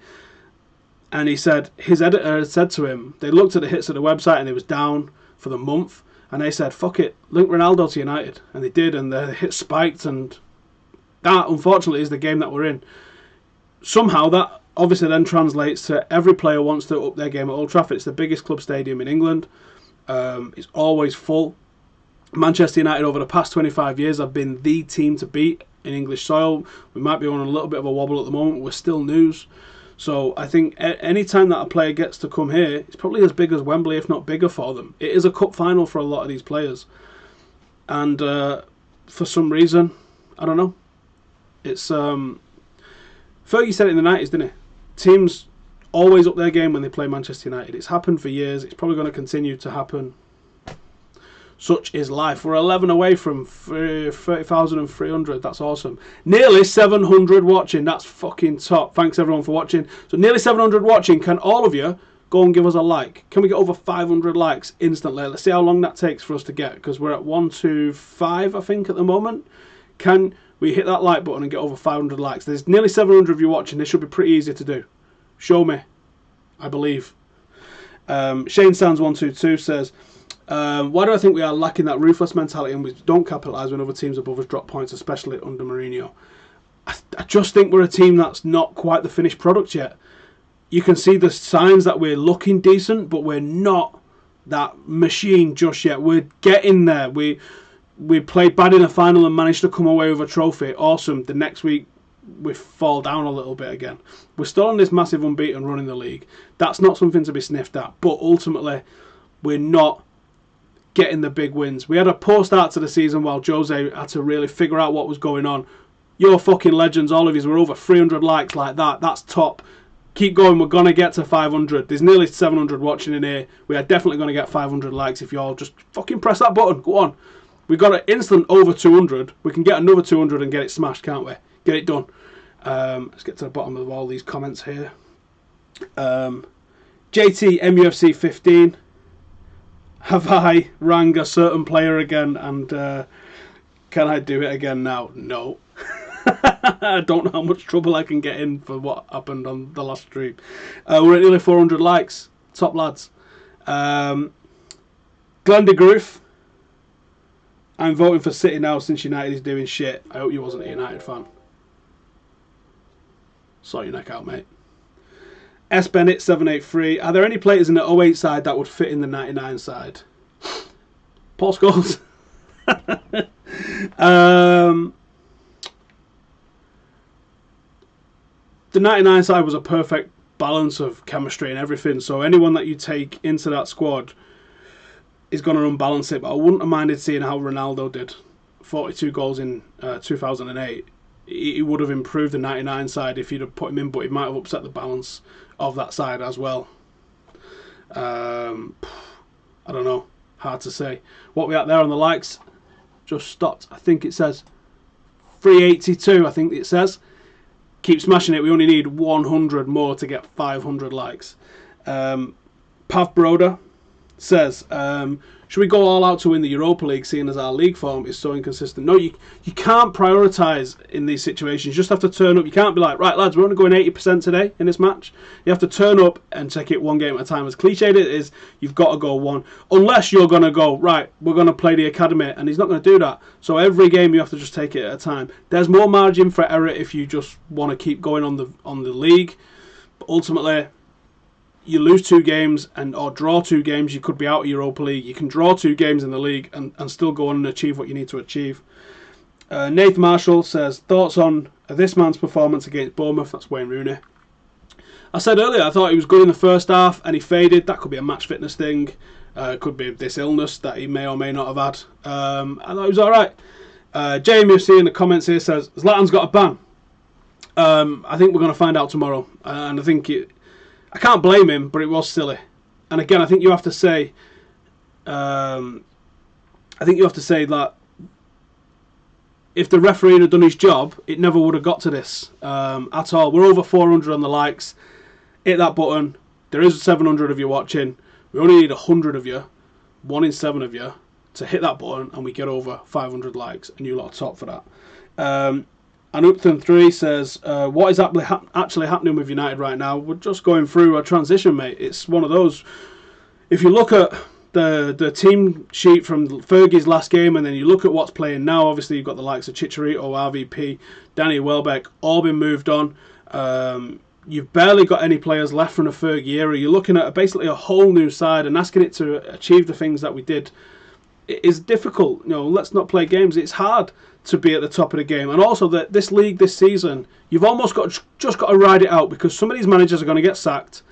and he said his editor had said to him, they looked at the hits of the website and it was down for the month. And they said, fuck it, link Ronaldo to United. And they did, and the hit spiked, and that, unfortunately, is the game that we're in. Somehow, that obviously then translates to every player wants to up their game at Old Trafford. It's the biggest club stadium in England. It's always full. Manchester United, over the past 25 years, have been the team to beat in English soil. We might be on a little bit of a wobble at the moment, but we're still news. So I think any time that a player gets to come here, it's probably as big as Wembley, if not bigger for them. It is a cup final for a lot of these players. And for some reason, I don't know. It's Fergie said it in the 90s, didn't he? Teams always up their game when they play Manchester United. It's happened for years. It's probably going to continue to happen. Such is life. We're 11 away from 30,300. That's awesome. Nearly 700 watching. That's fucking top. Thanks everyone for watching. So nearly 700 watching. Can all of you go and give us a like? Can we get over 500 likes instantly? Let's see how long that takes for us to get, because we're at 125, I think, at the moment. Can we hit that like button and get over 500 likes? There's nearly 700 of you watching. This should be pretty easy to do. Show me. I believe. Shane Sands 122 says, why do I think we are lacking that ruthless mentality and we don't capitalise when other teams above us drop points, especially under Mourinho? I just think we're a team that's not quite the finished product yet. You can see the signs that we're looking decent, but we're not that machine just yet. We're getting there. We played bad in the final and managed to come away with a trophy. Awesome. The next week we fall down a little bit again. We're still on this massive unbeaten run in the league. That's not something to be sniffed at, but ultimately we're not getting the big wins. We had a poor start to the season while Jose had to really figure out what was going on. You're fucking legends, all of you. We're over 300 likes like that. That's top. Keep going. We're going to get to 500. There's nearly 700 watching in here. We are definitely going to get 500 likes if you all just fucking press that button. Go on. We got an instant over 200. We can get another 200 and get it smashed, can't we? Get it done. Let's get to the bottom of all these comments here. JT MUFC 15. Have I rang a certain player again, and can I do it again now? No. I don't know how much trouble I can get in for what happened on the last stream. We're at nearly 400 likes. Top lads. Glenn de Groove. I'm voting for City now since United is doing shit. I hope you wasn't a United fan. Sort your neck out, mate. S. Bennett 783. Are there any players in the 08 side that would fit in the 99 side? Paul Scholes. The 99 side was a perfect balance of chemistry and everything. So anyone that you take into that squad is going to unbalance it. But I wouldn't have minded seeing how Ronaldo did. 42 goals in 2008. He would have improved the 99 side if you'd have put him in, but he might have upset the balance of that side as well. I don't know. Hard to say. What we at there on the likes? Just stopped. I think it says 382. I think it says. Keep smashing it. We only need 100 more to get 500 likes. Pav Broder says, should we go all out to win the Europa League, seeing as our league form is so inconsistent? No, you can't prioritise in these situations. You just have to turn up. You can't be like, right, lads, we're only going 80% today in this match. You have to turn up and take it one game at a time. As cliched it is, you've got to go one. Unless you're going to go, right, we're going to play the academy, and he's not going to do that. So every game you have to just take it at a time. There's more margin for error if you just want to keep going on the league. But ultimately, you lose 2 games or draw 2 games, you could be out of Europa League. You can draw 2 games in the league and still go on and achieve what you need to achieve. Nathan Marshall says, thoughts on this man's performance against Bournemouth? That's Wayne Rooney. I said earlier, I thought he was good in the first half and he faded. That could be a match fitness thing. Could be this illness that he may or may not have had. I thought he was alright. Jamie in the comments here says, Zlatan's got a ban. I think we're going to find out tomorrow. And I think I can't blame him, but it was silly. And again, I think you have to say, that if the referee had done his job, it never would have got to this at all. We're over 400 on the likes. Hit that button. There is 700 of you watching. We only need 100 of you, 1 in 7 of you, to hit that button, and we get over 500 likes, and you lot are top for that. Anupton 3 says, what is actually happening with United right now? We're just going through a transition, mate. It's one of those. If you look at the team sheet from Fergie's last game, and then you look at what's playing now, obviously you've got the likes of Chicharito, RVP, Danny Welbeck, all been moved on. You've barely got any players left from the Fergie era. You're looking at basically a whole new side, and asking it to achieve the things that we did. It is difficult. Let's not play games. It's hard to be at the top of the game, and also that this league this season, you've almost just got to ride it out, because some of these managers are going to get sacked.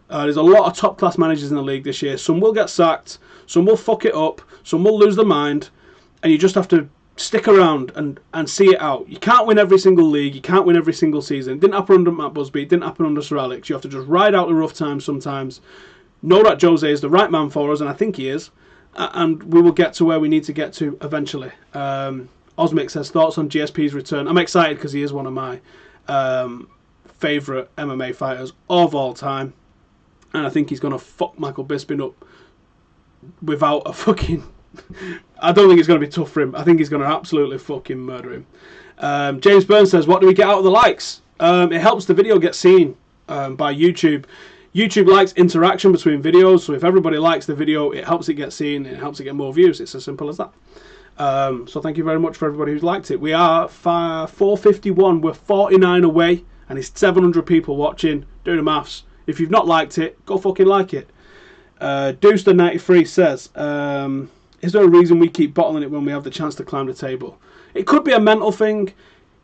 There's a lot of top class managers in the league this year. Some will get sacked, some will fuck it up, some will lose their mind, and you just have to stick around and see it out. You can't win every single league, you can't win every single season. It didn't happen under Matt Busby, it didn't happen under Sir Alex. You have to just ride out the rough times sometimes, know that Jose is the right man for us, and I think he is, and we will get to where we need to get to eventually. Osmic says, thoughts on GSP's return? I'm excited because he is one of my favourite MMA fighters of all time. And I think he's going to fuck Michael Bisping up without a fucking... I don't think it's going to be tough for him. I think he's going to absolutely fucking murder him. James Burns says, what do we get out of the likes? It helps the video get seen by YouTube. YouTube likes interaction between videos, so if everybody likes the video, it helps it get seen, it helps it get more views. It's as simple as that. So thank you very much for everybody who's liked it. We are 451. We're 49 away, and it's 700 people watching. Do the maths. If you've not liked it, go fucking like it. Deuster93 says, is there a reason we keep bottling it when we have the chance to climb the table? It could be a mental thing.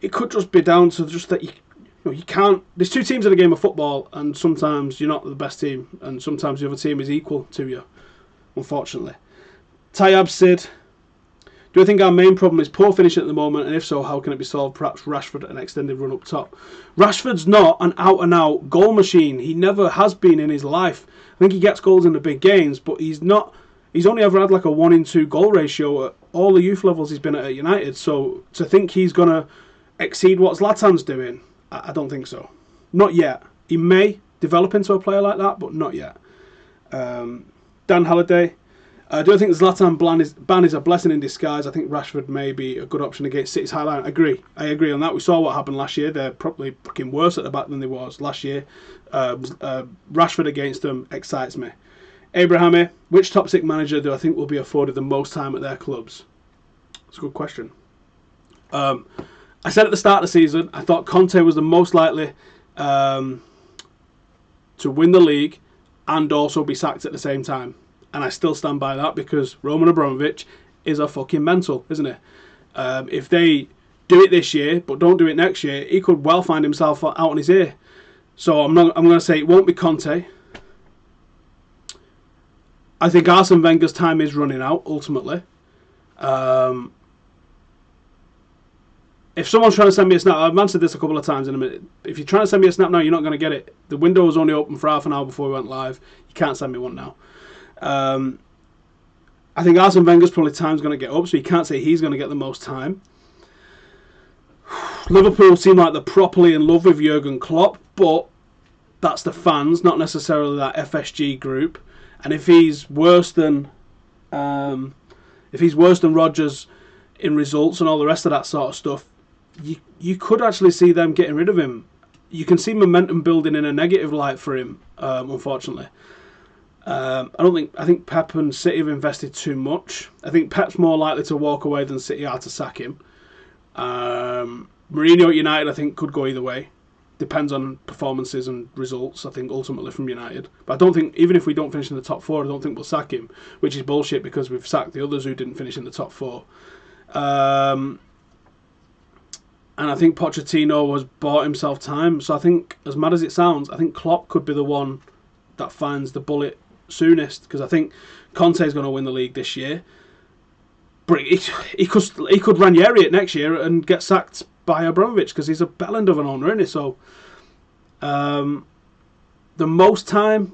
It could just be down to just that you can't. There's 2 teams in a game of football, and sometimes you're not the best team, and sometimes the other team is equal to you, unfortunately. Tayyab Sid, do I think our main problem is poor finishing at the moment, and if so, how can it be solved? Perhaps Rashford an extended run up top. Rashford's not an out-and-out goal machine. He never has been in his life. I think he gets goals in the big games, but he's not. He's only ever had like a 1 in 2 goal ratio at all the youth levels he's been at United. So to think he's going to exceed what Zlatan's doing, I don't think so. Not yet. He may develop into a player like that, but not yet. Dan Halliday. Do I think the Zlatan ban is a blessing in disguise? I think Rashford may be a good option against City's high line. I agree on that. We saw what happened last year. They're probably fucking worse at the back than they was last year. Rashford against them excites me. Abrahami, which top 6 manager do I think will be afforded the most time at their clubs? It's a good question. I said at the start of the season, I thought Conte was the most likely to win the league and also be sacked at the same time. And I still stand by that because Roman Abramovich is a fucking mental, isn't he? If they do it this year but don't do it next year, he could well find himself out on his ear. So I'm going to say it won't be Conte. I think Arsene Wenger's time is running out ultimately. If someone's trying to send me a snap, I've answered this a couple of times in a minute. If you're trying to send me a snap now, you're not going to get it. The window was only open for half an hour before we went live. You can't send me one now. I think Arsene Wenger's probably time's going to get up, so you can't say he's going to get the most time. Liverpool seem like they're properly in love with Jurgen Klopp, but that's the fans, not necessarily that FSG group. And if he's worse than Rodgers in results and all the rest of that sort of stuff, you could actually see them getting rid of him. You can see momentum building in a negative light for him, unfortunately. I think Pep and City have invested too much. I think Pep's more likely to walk away than City are to sack him. Mourinho at United, I think, could go either way. Depends on performances and results, I think, ultimately from United. But I don't think, even if we don't finish in the top four, I don't think we'll sack him, which is bullshit because we've sacked the others who didn't finish in the top four. And I think Pochettino has bought himself time. So I think, as mad as it sounds, I think Klopp could be the one that finds the bullet soonest. Because I think Conte's going to win the league this year. But he could Ranieri it next year and get sacked by Abramovich because he's a bellend of an owner, isn't he? So the most time,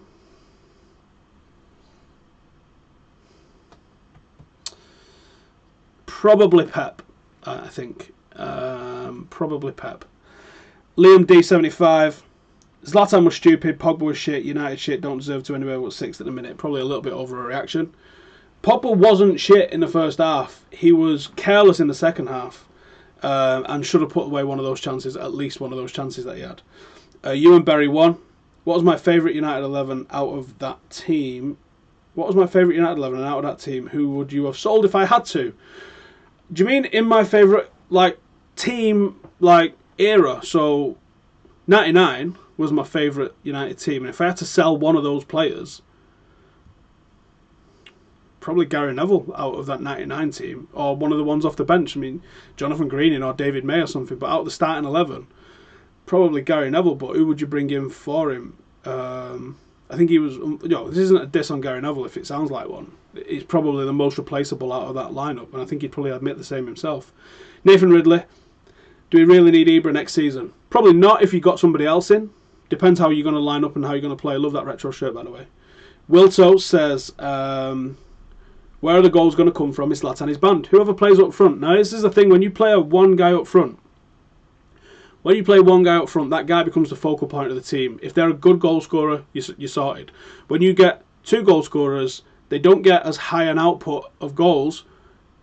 probably Pep. I think probably Pep. Liam D75. Zlatan was stupid. Pogba was shit. United shit. Don't deserve to anywhere but sixth at the minute. Probably a little bit over a reaction. Pogba wasn't shit in the first half. He was careless in the second half. And should have put away one of those chances, at least one of those chances that he had. Ewan Berry won. What was my favourite United 11 out of that team? What was my favourite United 11 out of that team? Who would you have sold if I had to? Do you mean in my favourite team era? So 99 was my favourite United team, and if I had to sell one of those players, probably Gary Neville out of that 99 team, or one of the ones off the bench. I mean, Jonathan Greening or David May or something, but out of the starting 11, probably Gary Neville. But who would you bring in for him? I think he was, this isn't a diss on Gary Neville if it sounds like one. He's probably the most replaceable out of that lineup, and I think he'd probably admit the same himself. Nathan Ridley, do we really need Ibra next season? Probably not if you got somebody else in. Depends how you're going to line up and how you're going to play. I love that retro shirt, by the way. Wilto says, where are the goals going to come from? It's Zlatan, his band. Whoever plays up front. Now, this is the thing. When you play one guy up front, that guy becomes the focal point of the team. If they're a good goal scorer, you're sorted. When you get two goal scorers, they don't get as high an output of goals,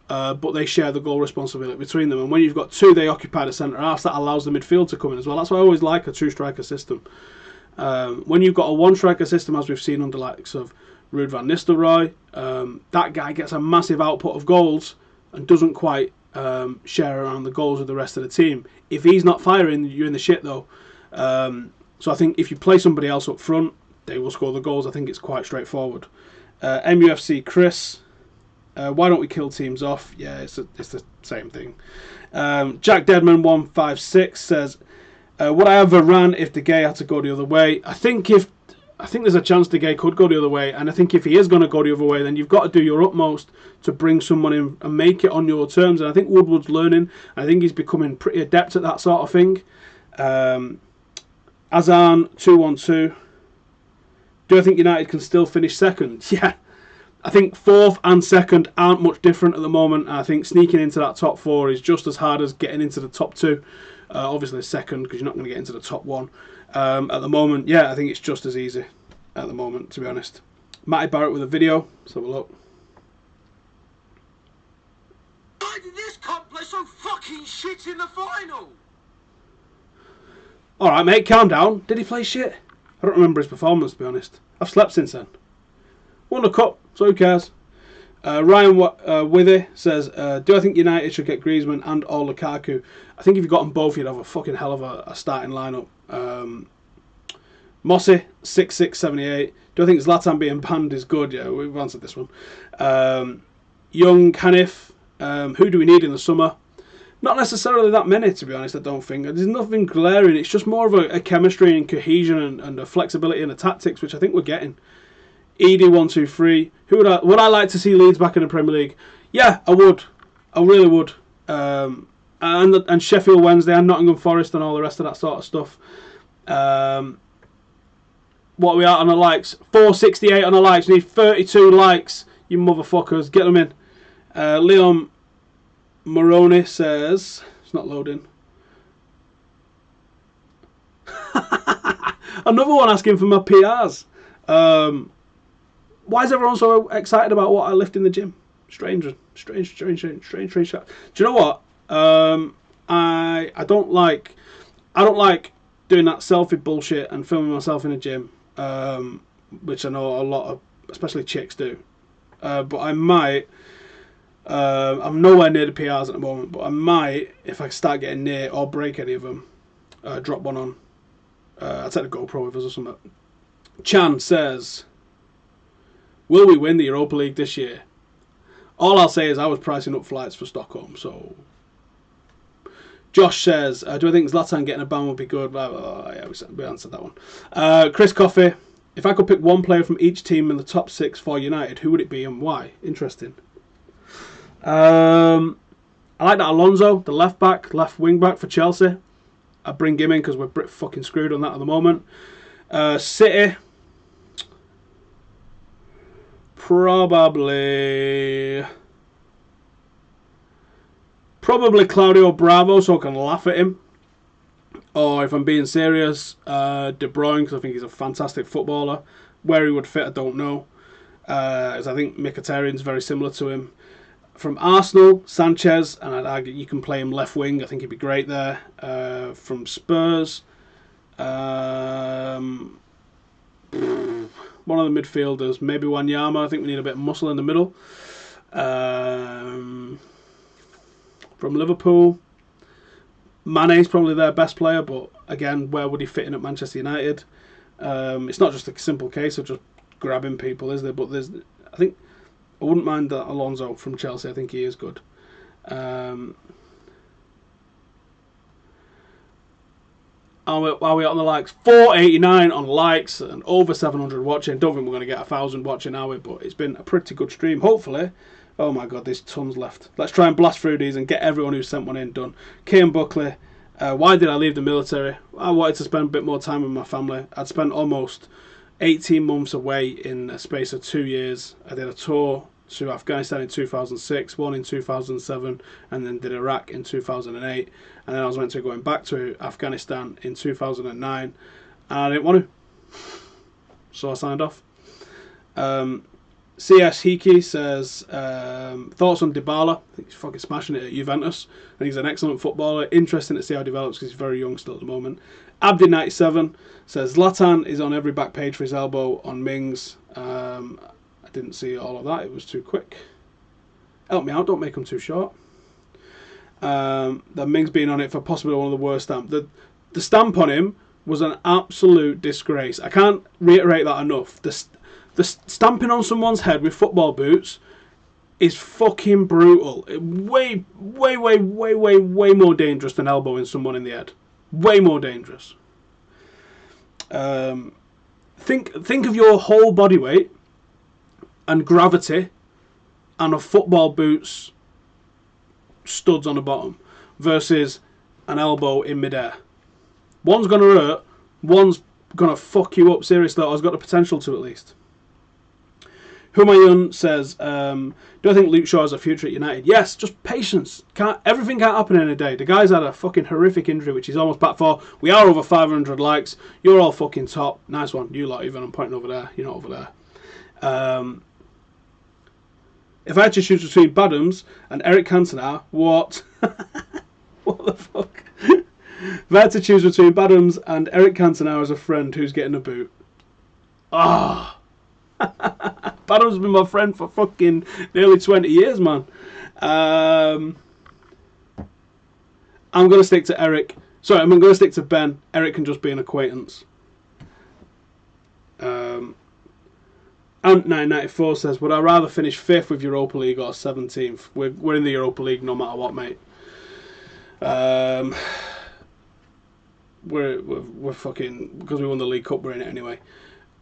but they share the goal responsibility between them. And when you've got two, they occupy the centre half. That allows the midfield to come in as well. That's why I always like a two-striker system. When you've got a one-striker system, as we've seen under the likes of Ruud van Nistelrooy, that guy gets a massive output of goals and doesn't quite share around the goals of the rest of the team. If he's not firing, you're in the shit though. So I think if you play somebody else up front, they will score the goals. I think it's quite straightforward. MUFC Chris, why don't we kill teams off? Yeah, it's the same thing. Jack Deadman 156 says, would I have Varane if De Gea had to go the other way? I think there's a chance De Gea could go the other way, and I think if he is going to go the other way, then you've got to do your utmost to bring someone in and make it on your terms. And I think Woodward's learning. I think he's becoming pretty adept at that sort of thing. Azan212. Do I think United can still finish second? Yeah. I think fourth and second aren't much different at the moment. I think sneaking into that top four is just as hard as getting into the top two. Obviously second, because you're not going to get into the top one. At the moment, yeah, I think it's just as easy at the moment, to be honest. Matty Barrett with a video. Let's have a look. Why did this cunt play so fucking shit in the final? Alright, mate, calm down. Did he play shit? I don't remember his performance, to be honest. I've slept since then. Won the cup, so who cares? Ryan Withy says, do I think United should get Griezmann and or Lukaku? I think if you got them both, you'd have a fucking hell of a starting lineup. Mossy 6678. Do I think Zlatan being banned is good? Yeah, we've answered this one. Young Hanif. Who do we need in the summer? Not necessarily that many, to be honest. I don't think there's nothing glaring. It's just more of a chemistry and cohesion and a flexibility in the tactics, which I think we're getting. ED123. Who would I like to see Leeds back in the Premier League? Yeah, I would. I really would. And Sheffield Wednesday and Nottingham Forest and all the rest of that sort of stuff. What are we at on the likes? 468 on the likes. We need 32 likes. You motherfuckers, get them in. Leon Moroni says it's not loading. Another one asking for my PRs. Why is everyone so excited about what I lift in the gym? Strange. Do you know what? I don't like doing that selfie bullshit and filming myself in a gym, which I know a lot of, especially chicks, do. But I might. I'm nowhere near the PRs at the moment, but I might, if I start getting near or break any of them, drop one on. I'll take the GoPro with us or something. Chan says, will we win the Europa League this year? All I'll say is I was pricing up flights for Stockholm, so... Josh says, do I think Zlatan getting a ban would be good? Yeah, we answered that one. Chris Coffey, if I could pick one player from each team in the top 6 for United, who would it be and why? Interesting. I like that Alonso, the left wing back for Chelsea. I bring him in because we're fucking screwed on that at the moment. City, probably Claudio Bravo, so I can laugh at him. Or if I'm being serious, De Bruyne, because I think he's a fantastic footballer. Where he would fit, I don't know. As I think Mkhitaryan's very similar to him. From Arsenal, Sanchez, and I'd argue you can play him left wing. I think he'd be great there. From Spurs, one of the midfielders, maybe Wanyama. I think we need a bit of muscle in the middle. From Liverpool, Mane's probably their best player, but again, where would he fit in at Manchester United? It's not just a simple case of just grabbing people, is there? But I think I wouldn't mind that Alonso from Chelsea. I think he is good. Are we on the likes? 489 on likes and over 700 watching. Don't think we're going to get 1,000 watching, are we? But it's been a pretty good stream. Hopefully. Oh my god, there's tons left. Let's try and blast through these and get everyone who sent one in done. Kian Buckley. Why did I leave the military? I wanted to spend a bit more time with my family. I'd spent almost 18 months away in a space of 2 years. I did a tour to Afghanistan in 2006, one in 2007, and then did Iraq in 2008. And then I was meant to be going back to Afghanistan in 2009, and I didn't want to. So I signed off. CS Hiki says, thoughts on Dybala? I think he's fucking smashing it at Juventus. I think he's an excellent footballer. Interesting to see how he develops because he's very young still at the moment. Abdi97 says, Zlatan is on every back page for his elbow on Mings. I didn't see all of that. It was too quick. Help me out. Don't make them too short. The Mings being on it for possibly one of the worst stamp. The stamp on him was an absolute disgrace. I can't reiterate that enough. The stamping on someone's head with football boots is fucking brutal. Way more dangerous than elbowing someone in the head. Way more dangerous. Think of your whole body weight and gravity and a football boot's studs on the bottom versus an elbow in midair. One's going to hurt, one's going to fuck you up seriously, or has got the potential to at least. Humayun says, do I think Luke Shaw has a future at United? Yes, just patience. Everything can't happen in a day. The guy's had a fucking horrific injury, which he's almost back for. We are over 500 likes. You're all fucking top. Nice one. You lot, even. I'm pointing over there. You're not over there. If I had to choose between Badams and Eric Cantona, what? What the fuck? If I had to choose between Badams and Eric Cantona as a friend who's getting a boot. Ah. Badham's been my friend for fucking nearly 20 years, man. I'm going to stick to Eric. Sorry, I'm going to stick to Ben. Eric can just be an acquaintance. Ant994 says, would I rather finish 5th with Europa League or 17th? We're in the Europa League no matter what, mate. We're fucking, because we won the League Cup, we're in it anyway.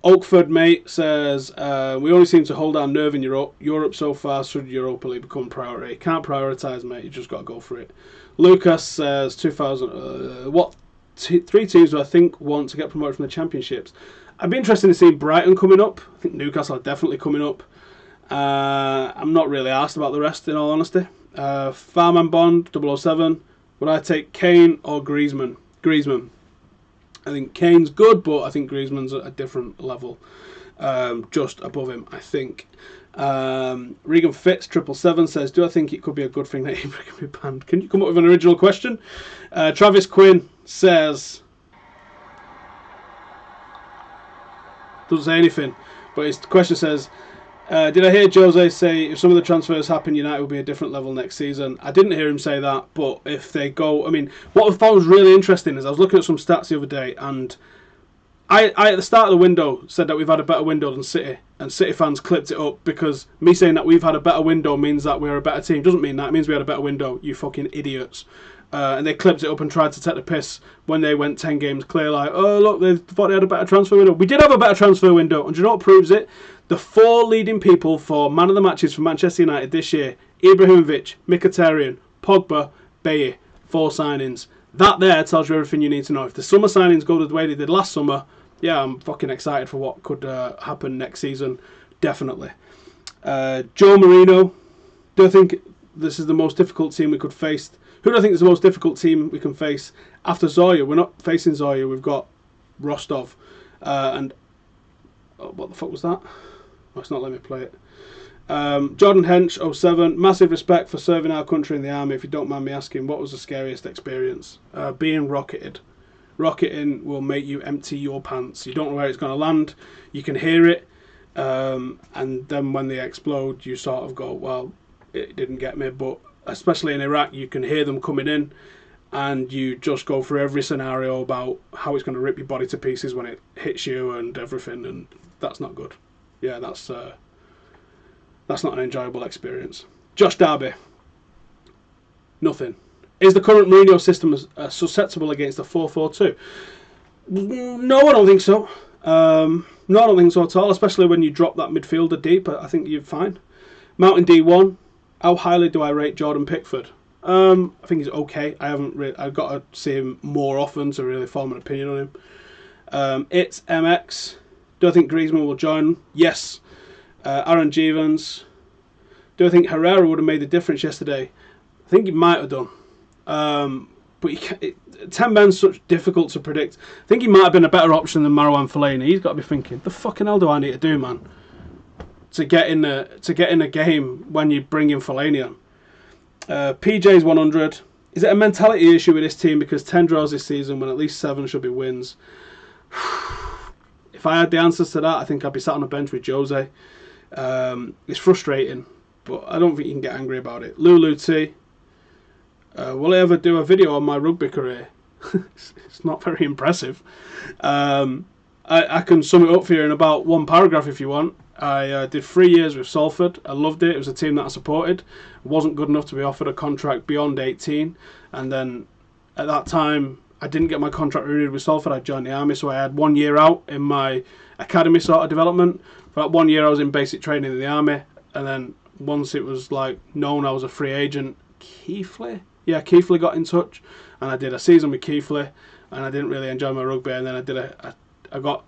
Oakford, mate, says, we only seem to hold our nerve in Europe so far. Should Europa League become a priority? Can't prioritise, mate. You just got to go for it. Lucas says, 2000. What 3 teams do I think want to get promoted from the Championships? I'd be interested to see Brighton coming up. I think Newcastle are definitely coming up. I'm not really asked about the rest, in all honesty. Farman Bond 007. Would I take Kane or Griezmann? Griezmann. I think Kane's good, but I think Griezmann's at a different level, just above him, I think. Regan Fitz 777 says, do I think it could be a good thing that Ibra can be banned? Can you come up with an original question? Travis Quinn says, doesn't say anything, but his question says, did I hear Jose say if some of the transfers happen, United will be a different level next season? I didn't hear him say that, but if they go... I mean, what I thought was really interesting is I was looking at some stats the other day, and I at the start of the window said that we've had a better window than City, and City fans clipped it up because me saying that we've had a better window means that we're a better team. Doesn't mean that. It means we had a better window, you fucking idiots. And they clipped it up and tried to take the piss when they went 10 games clear, like, oh, look, they thought they had a better transfer window. We did have a better transfer window, and do you know what proves it? The 4 leading people for man of the matches for Manchester United this year: Ibrahimovic, Mkhitaryan, Pogba, Bailly. 4 signings. That there tells you everything you need to know. If the summer signings go the way they did last summer, yeah, I'm fucking excited for what could happen next season. Definitely. Joe Marino, do I think this is the most difficult team we could face? Who do I think is the most difficult team we can face after Zoya? We're not facing Zoya. We've got Rostov. And what the fuck was that? Oh, it's not letting me play it. Jordan Hench 07. Massive respect for serving our country in the army. If you don't mind me asking, what was the scariest experience? Being rocketed. Rocketing will make you empty your pants. You don't know where it's going to land. You can hear it. And then when they explode, you sort of go, well, it didn't get me. But especially in Iraq, you can hear them coming in, and you just go through every scenario about how it's going to rip your body to pieces when it hits you and everything, and that's not good. Yeah, that's not an enjoyable experience. Josh Darby, nothing. Is the current Mourinho system susceptible against a 4-4-2? No, I don't think so. No, I don't think so at all, especially when you drop that midfielder deep. I think you're fine. Mountain D1, how highly do I rate Jordan Pickford? I think he's okay. I've got to see him more often to really form an opinion on him. It's MX. Do I think Griezmann will join? Yes. Aaron Jevons. Do I think Herrera would have made the difference yesterday? I think he might have done. But 10 men's such difficult to predict. I think he might have been a better option than Marouane Fellaini. He's got to be thinking, the fucking hell do I need to do, man, to get in a game when you bring in Fellaini on? PJ's 100. Is it a mentality issue with this team because 10 draws this season when at least 7 should be wins? If I had the answers to that, I think I'd be sat on a bench with Jose. It's frustrating, but I don't think you can get angry about it. Lulu T. Will I ever do a video on my rugby career? It's not very impressive. I can sum it up for you in about 1 paragraph if you want. I did 3 years with Salford. I loved it. It was a team that I supported. Wasn't good enough to be offered a contract beyond 18. And then at that time, I didn't get my contract renewed with Salford. I joined the army, so I had 1 year out in my academy sort of development. For that 1 year, I was in basic training in the army. And then once it was like known I was a free agent, Keighley got in touch, and I did a season with Keighley, and I didn't really enjoy my rugby. And then I got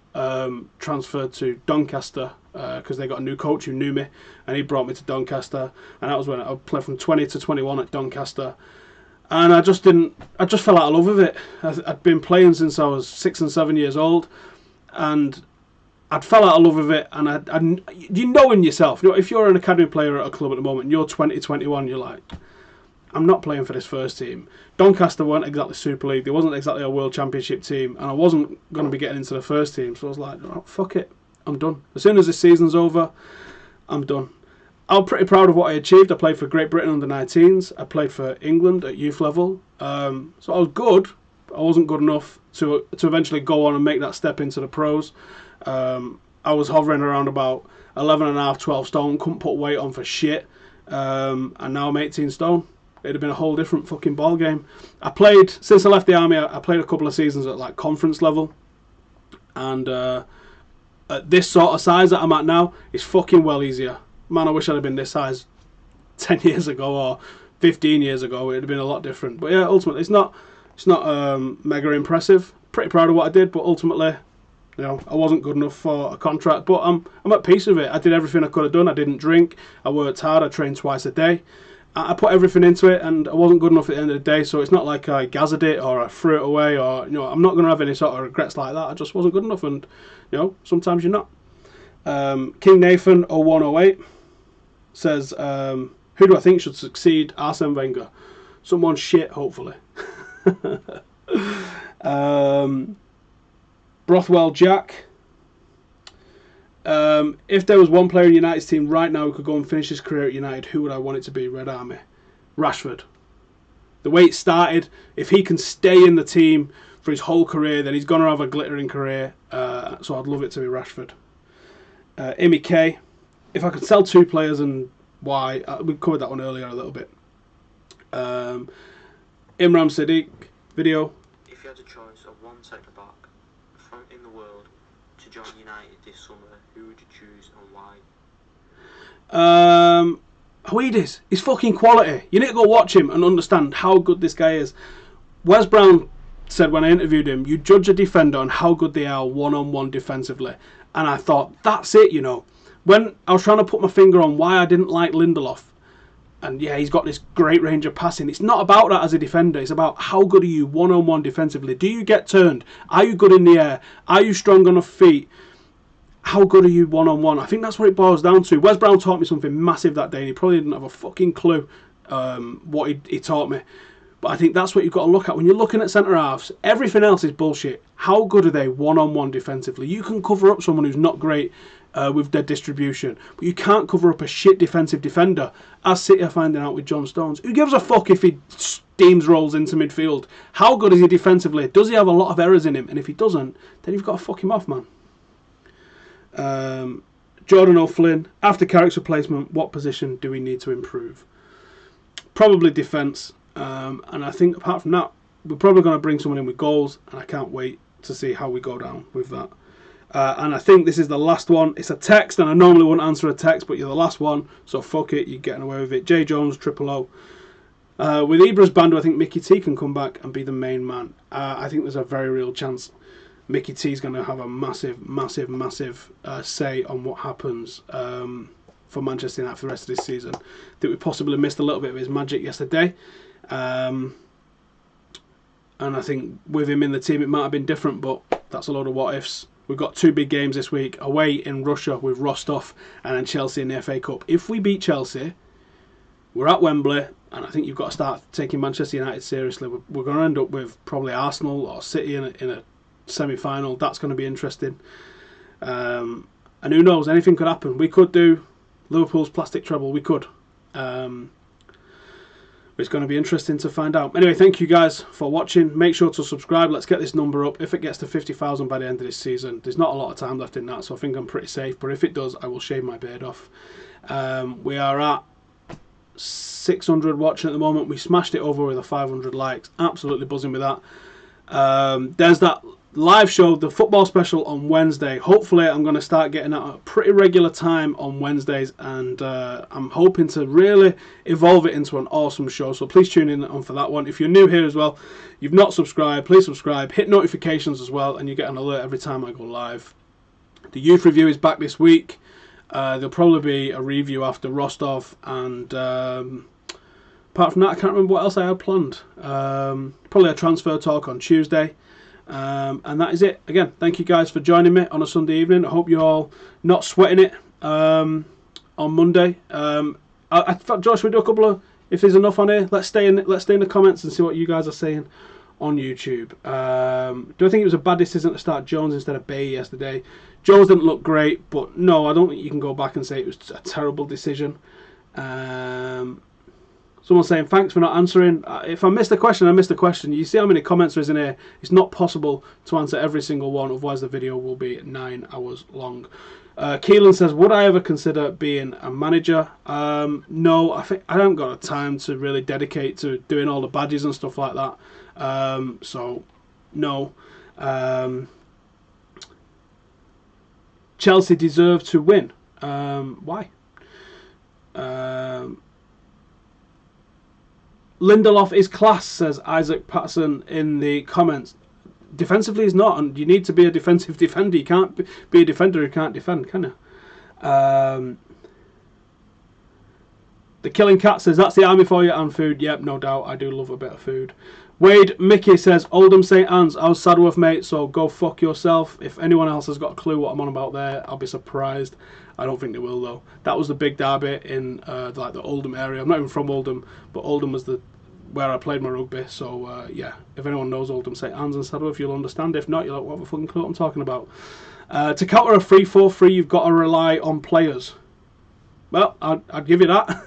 transferred to Doncaster because they got a new coach who knew me, and he brought me to Doncaster, and that was when I played from 20 to 21 at Doncaster. And I just fell out of love with it. I'd been playing since I was 6 and 7 years old, and I'd fell out of love with it. And you know in yourself, if you're an academy player at a club at the moment, and you're 20, 21, you're like, I'm not playing for this first team. Doncaster weren't exactly Super League. They wasn't exactly a World Championship team, and I wasn't going to be getting into the first team. So I was like, oh, fuck it. I'm done. As soon as this season's over, I'm done. I'm pretty proud of what I achieved. I played for Great Britain under 19s. I played for England at youth level. So I was good. I wasn't good enough to eventually go on and make that step into the pros. I was hovering around about 11.5, 12 stone. Couldn't put weight on for shit. And now I'm 18 stone. It'd have been a whole different fucking ball game. I played, since I left the army, I played a couple of seasons at like conference level. And at this sort of size that I'm at now, it's fucking well easier. Man, I wish I'd have been this size 10 years ago or 15 years ago. It'd have been a lot different. But yeah, ultimately, it's not mega impressive. Pretty proud of what I did, but ultimately, you know, I wasn't good enough for a contract. But I'm at peace with it. I did everything I could have done. I didn't drink. I worked hard. I trained twice a day. I put everything into it, and I wasn't good enough at the end of the day. So it's not like I gazzed it or I threw it away, or, you know, I'm not going to have any sort of regrets like that. I just wasn't good enough, and, you know, sometimes you're not. King Nathan 0108 says, who do I think should succeed Arsene Wenger? Someone shit, hopefully. Brothwell Jack. If there was one player in United's team right now who could go and finish his career at United, who would I want it to be? Red Army. Rashford. The way it started, if he can stay in the team for his whole career, then he's going to have a glittering career. So I'd love it to be Rashford. Imi K. If I could sell two players and why, we covered that one earlier a little bit. Imran Sadiq video. If you had a choice of one centre back in the world to join United this summer, who would you choose and why? Huides. He's fucking quality. You need to go watch him and understand how good this guy is. Wes Brown said when I interviewed him, you judge a defender on how good they are one-on-one defensively. And I thought, that's it, you know. When I was trying to put my finger on why I didn't like Lindelof, and yeah, he's got this great range of passing. It's not about that as a defender. It's about how good are you one-on-one defensively. Do you get turned? Are you good in the air? Are you strong on the feet? How good are you one-on-one? I think that's what it boils down to. Wes Brown taught me something massive that day, and he probably didn't have a fucking clue what he taught me. But I think that's what you've got to look at. When you're looking at centre-halves, everything else is bullshit. How good are they one-on-one defensively? You can cover up someone who's not great with their distribution, but you can't cover up a shit defensive defender, as City are finding out with John Stones. Who gives a fuck if he steams rolls into midfield? How good is he defensively? Does he have a lot of errors in him? And if he doesn't, then you've got to fuck him off, man. Jordan O'Flynn, after Carrick's replacement, what position do we need to improve? Probably defence. And I think apart from that, we're probably going to bring someone in with goals, and I can't wait to see how we go down with that. And I think this is the last one. It's a text, and I normally wouldn't answer a text, but you're the last one, so fuck it, you're getting away with it. J Jones, Triple O. With Ibra's band, I think Mickey T can come back and be the main man. I think there's a very real chance Mickey T is going to have a massive say on what happens for Manchester United for the rest of this season. I think we possibly missed a little bit of his magic yesterday. And I think with him in the team it might have been different, but that's a load of what ifs. We've got two big games this week, away in Russia with Rostov and then Chelsea in the FA Cup. If we beat Chelsea, we're at Wembley, and I think you've got to start taking Manchester United seriously. We're going to end up with probably Arsenal or City in a semi-final. That's going to be interesting. And who knows, anything could happen. We could do Liverpool's plastic treble, we could. It's going to be interesting to find out. Anyway, thank you guys for watching. Make sure to subscribe. Let's get this number up. If it gets to 50,000 by the end of this season, there's not a lot of time left in that, so I think I'm pretty safe. But if it does, I will shave my beard off. We are at 600 watching at the moment. We smashed it over with the 500 likes. Absolutely buzzing with that. There's that live show, the football special on Wednesday. Hopefully I'm going to start getting at a pretty regular time on Wednesdays, and I'm hoping to really evolve it into an awesome show, so please tune in on for that one. If you're new here as well, you've not subscribed, please subscribe, hit notifications as well, and you get an alert every time I go live. The youth review is back this week. There'll probably be a review after Rostov, and apart from that I can't remember what else I had planned. Probably a transfer talk on Tuesday. And that is it. Again, thank you guys for joining me on a Sunday evening. I hope you're all not sweating it on Monday. I thought, Josh, we do a couple of, if there's enough on here, let's stay in the comments and see what you guys are saying on YouTube. Do I think it was a bad decision to start Jones instead of Bay yesterday? Jones didn't look great, but no, I don't think you can go back and say it was a terrible decision. Someone saying, thanks for not answering. If I missed a question, I missed a question. You see how many comments there is in here? It's not possible to answer every single one, otherwise the video will be 9 hours long. Keelan says, would I ever consider being a manager? No, I think I haven't got the time to really dedicate to doing all the badges and stuff like that. So, no. Chelsea deserve to win. Why? Lindelof is class, says Isaac Patterson in the comments. Defensively, he's not, and you need to be a defensive defender. You can't be a defender who can't defend, can you? The Killing Cat says, that's the army for you and food. Yep, no doubt. I do love a bit of food. Wade Mickey says, Oldham St Anne's. I was Saddleworth, mate, so go fuck yourself. If anyone else has got a clue what I'm on about there, I'll be surprised. I don't think they will, though. That was the big derby in like the Oldham area. I'm not even from Oldham, but Oldham was where I played my rugby. So, yeah, if anyone knows Oldham St Anne's and Saddleworth, you'll understand. If not, you're like, what the fucking clue what I'm talking about. To counter a 3-4-3, you've got to rely on players. Well, I'd give you that.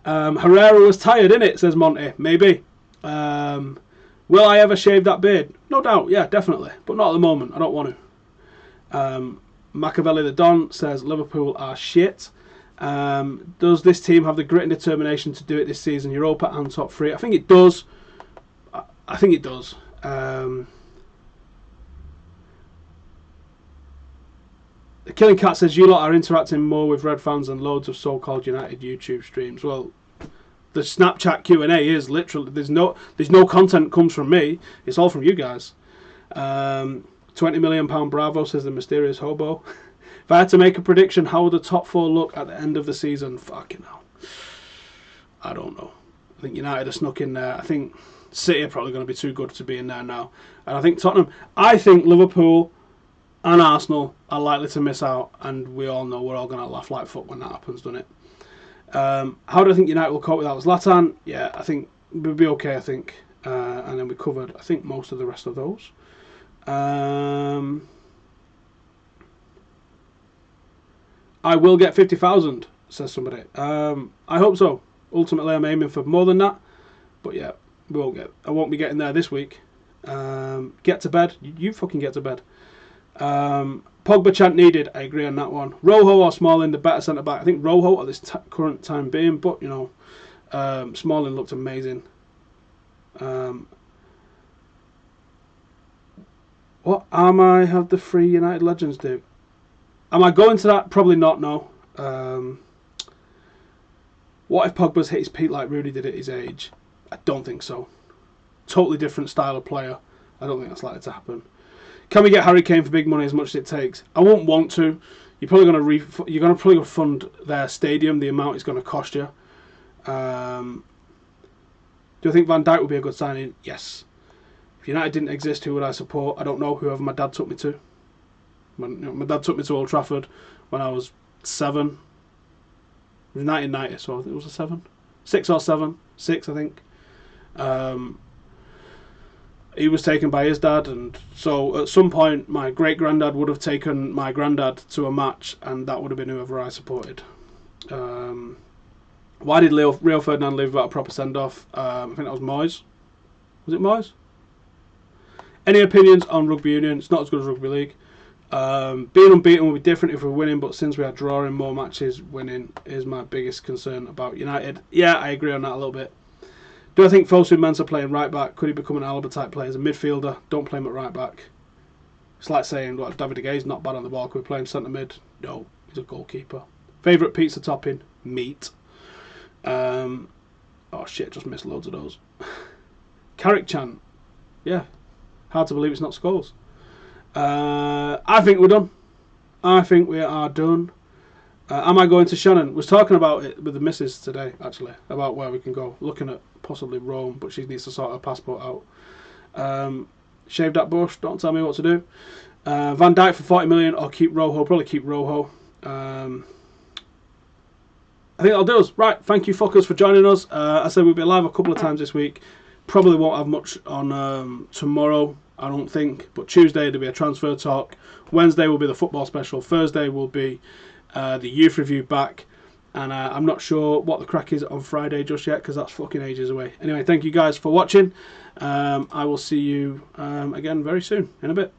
Herrera was tired, innit, says Monty. Maybe. Will I ever shave that beard? No doubt, yeah, definitely. But not at the moment. I don't want to. Machiavelli the Don says Liverpool are shit. Does this team have the grit and determination to do it this season? Europa and top 3? I think it does. I think it does. The Killing Cat says you lot are interacting more with Red fans than loads of so-called United YouTube streams. Well, the Snapchat Q&A is literally there's no content comes from me. It's all from you guys. £20 million Bravo, says the mysterious hobo. If I had to make a prediction, how would the top 4 look at the end of the season? Fucking hell. I don't know. I think United are snuck in there. I think City are probably going to be too good to be in there now. And I think Tottenham. I think Liverpool and Arsenal are likely to miss out. And we all know we're all going to laugh like fuck when that happens, don't it? How do I think United will cope without Zlatan? Yeah, I think we'll be okay, I think. And then we covered, I think, most of the rest of those. I will get 50,000, says somebody. I hope so. Ultimately, I'm aiming for more than that. But yeah, I won't be getting there this week. Get to bed. You fucking get to bed. Pogba chant needed. I agree on that one. Rojo or Smalling, the better centre back. I think Rojo at this current time being, but you know, Smalling looked amazing. What am I have the 3 United legends do? Am I going to that? Probably not, no. What if Pogba's hit his peak like Rudy did at his age? I don't think so. Totally different style of player. I don't think that's likely to happen. Can we get Harry Kane for big money as much as it takes? I won't want to. You're probably going to refund their stadium, the amount it's going to cost you. Do I think Van Dijk would be a good signing? Yes. If United didn't exist, who would I support? I don't know. Whoever my dad took me to. My dad took me to Old Trafford when I was 7. It was 1990, so I think it was a 7. 6 or 7. 6, I think. He was taken by his dad, and so at some point my great-granddad would have taken my granddad to a match, and that would have been whoever I supported. Why did Rio Ferdinand leave without a proper send-off? I think that was Moyes. Was it Moyes? Any opinions on rugby union? It's not as good as rugby league. Being unbeaten will be different if we're winning, but since we are drawing more matches, winning is my biggest concern about United. Yeah, I agree on that a little bit. Do I think Fosu Mensah playing right back? Could he become an Alaba type player as a midfielder? Don't play him at right back. It's like saying, well, David De Gea is not bad on the ball. Could we play him centre mid? No, he's a goalkeeper. Favourite pizza topping? Meat. Oh shit, just missed loads of those. Carrick chant. Yeah. Hard to believe it's not Scholes. I think we're done. I think we are done. Am I going to Shannon? Was talking about it with the missus today, actually, about where we can go. Looking at possibly Rome, but she needs to sort her passport out. Shave that bush. Don't tell me what to do. Van Dijk for 40 million or keep Rojo. Probably keep Rojo. I think that'll do us. Right, thank you fuckers for joining us. I said we'll be live a couple of times this week. Probably won't have much on tomorrow, I don't think. But Tuesday there'll be a transfer talk. Wednesday will be the football special. Thursday will be the youth review back. And I'm not sure what the crack is on Friday just yet, because that's fucking ages away. Anyway, thank you guys for watching. I will see you again very soon, in a bit.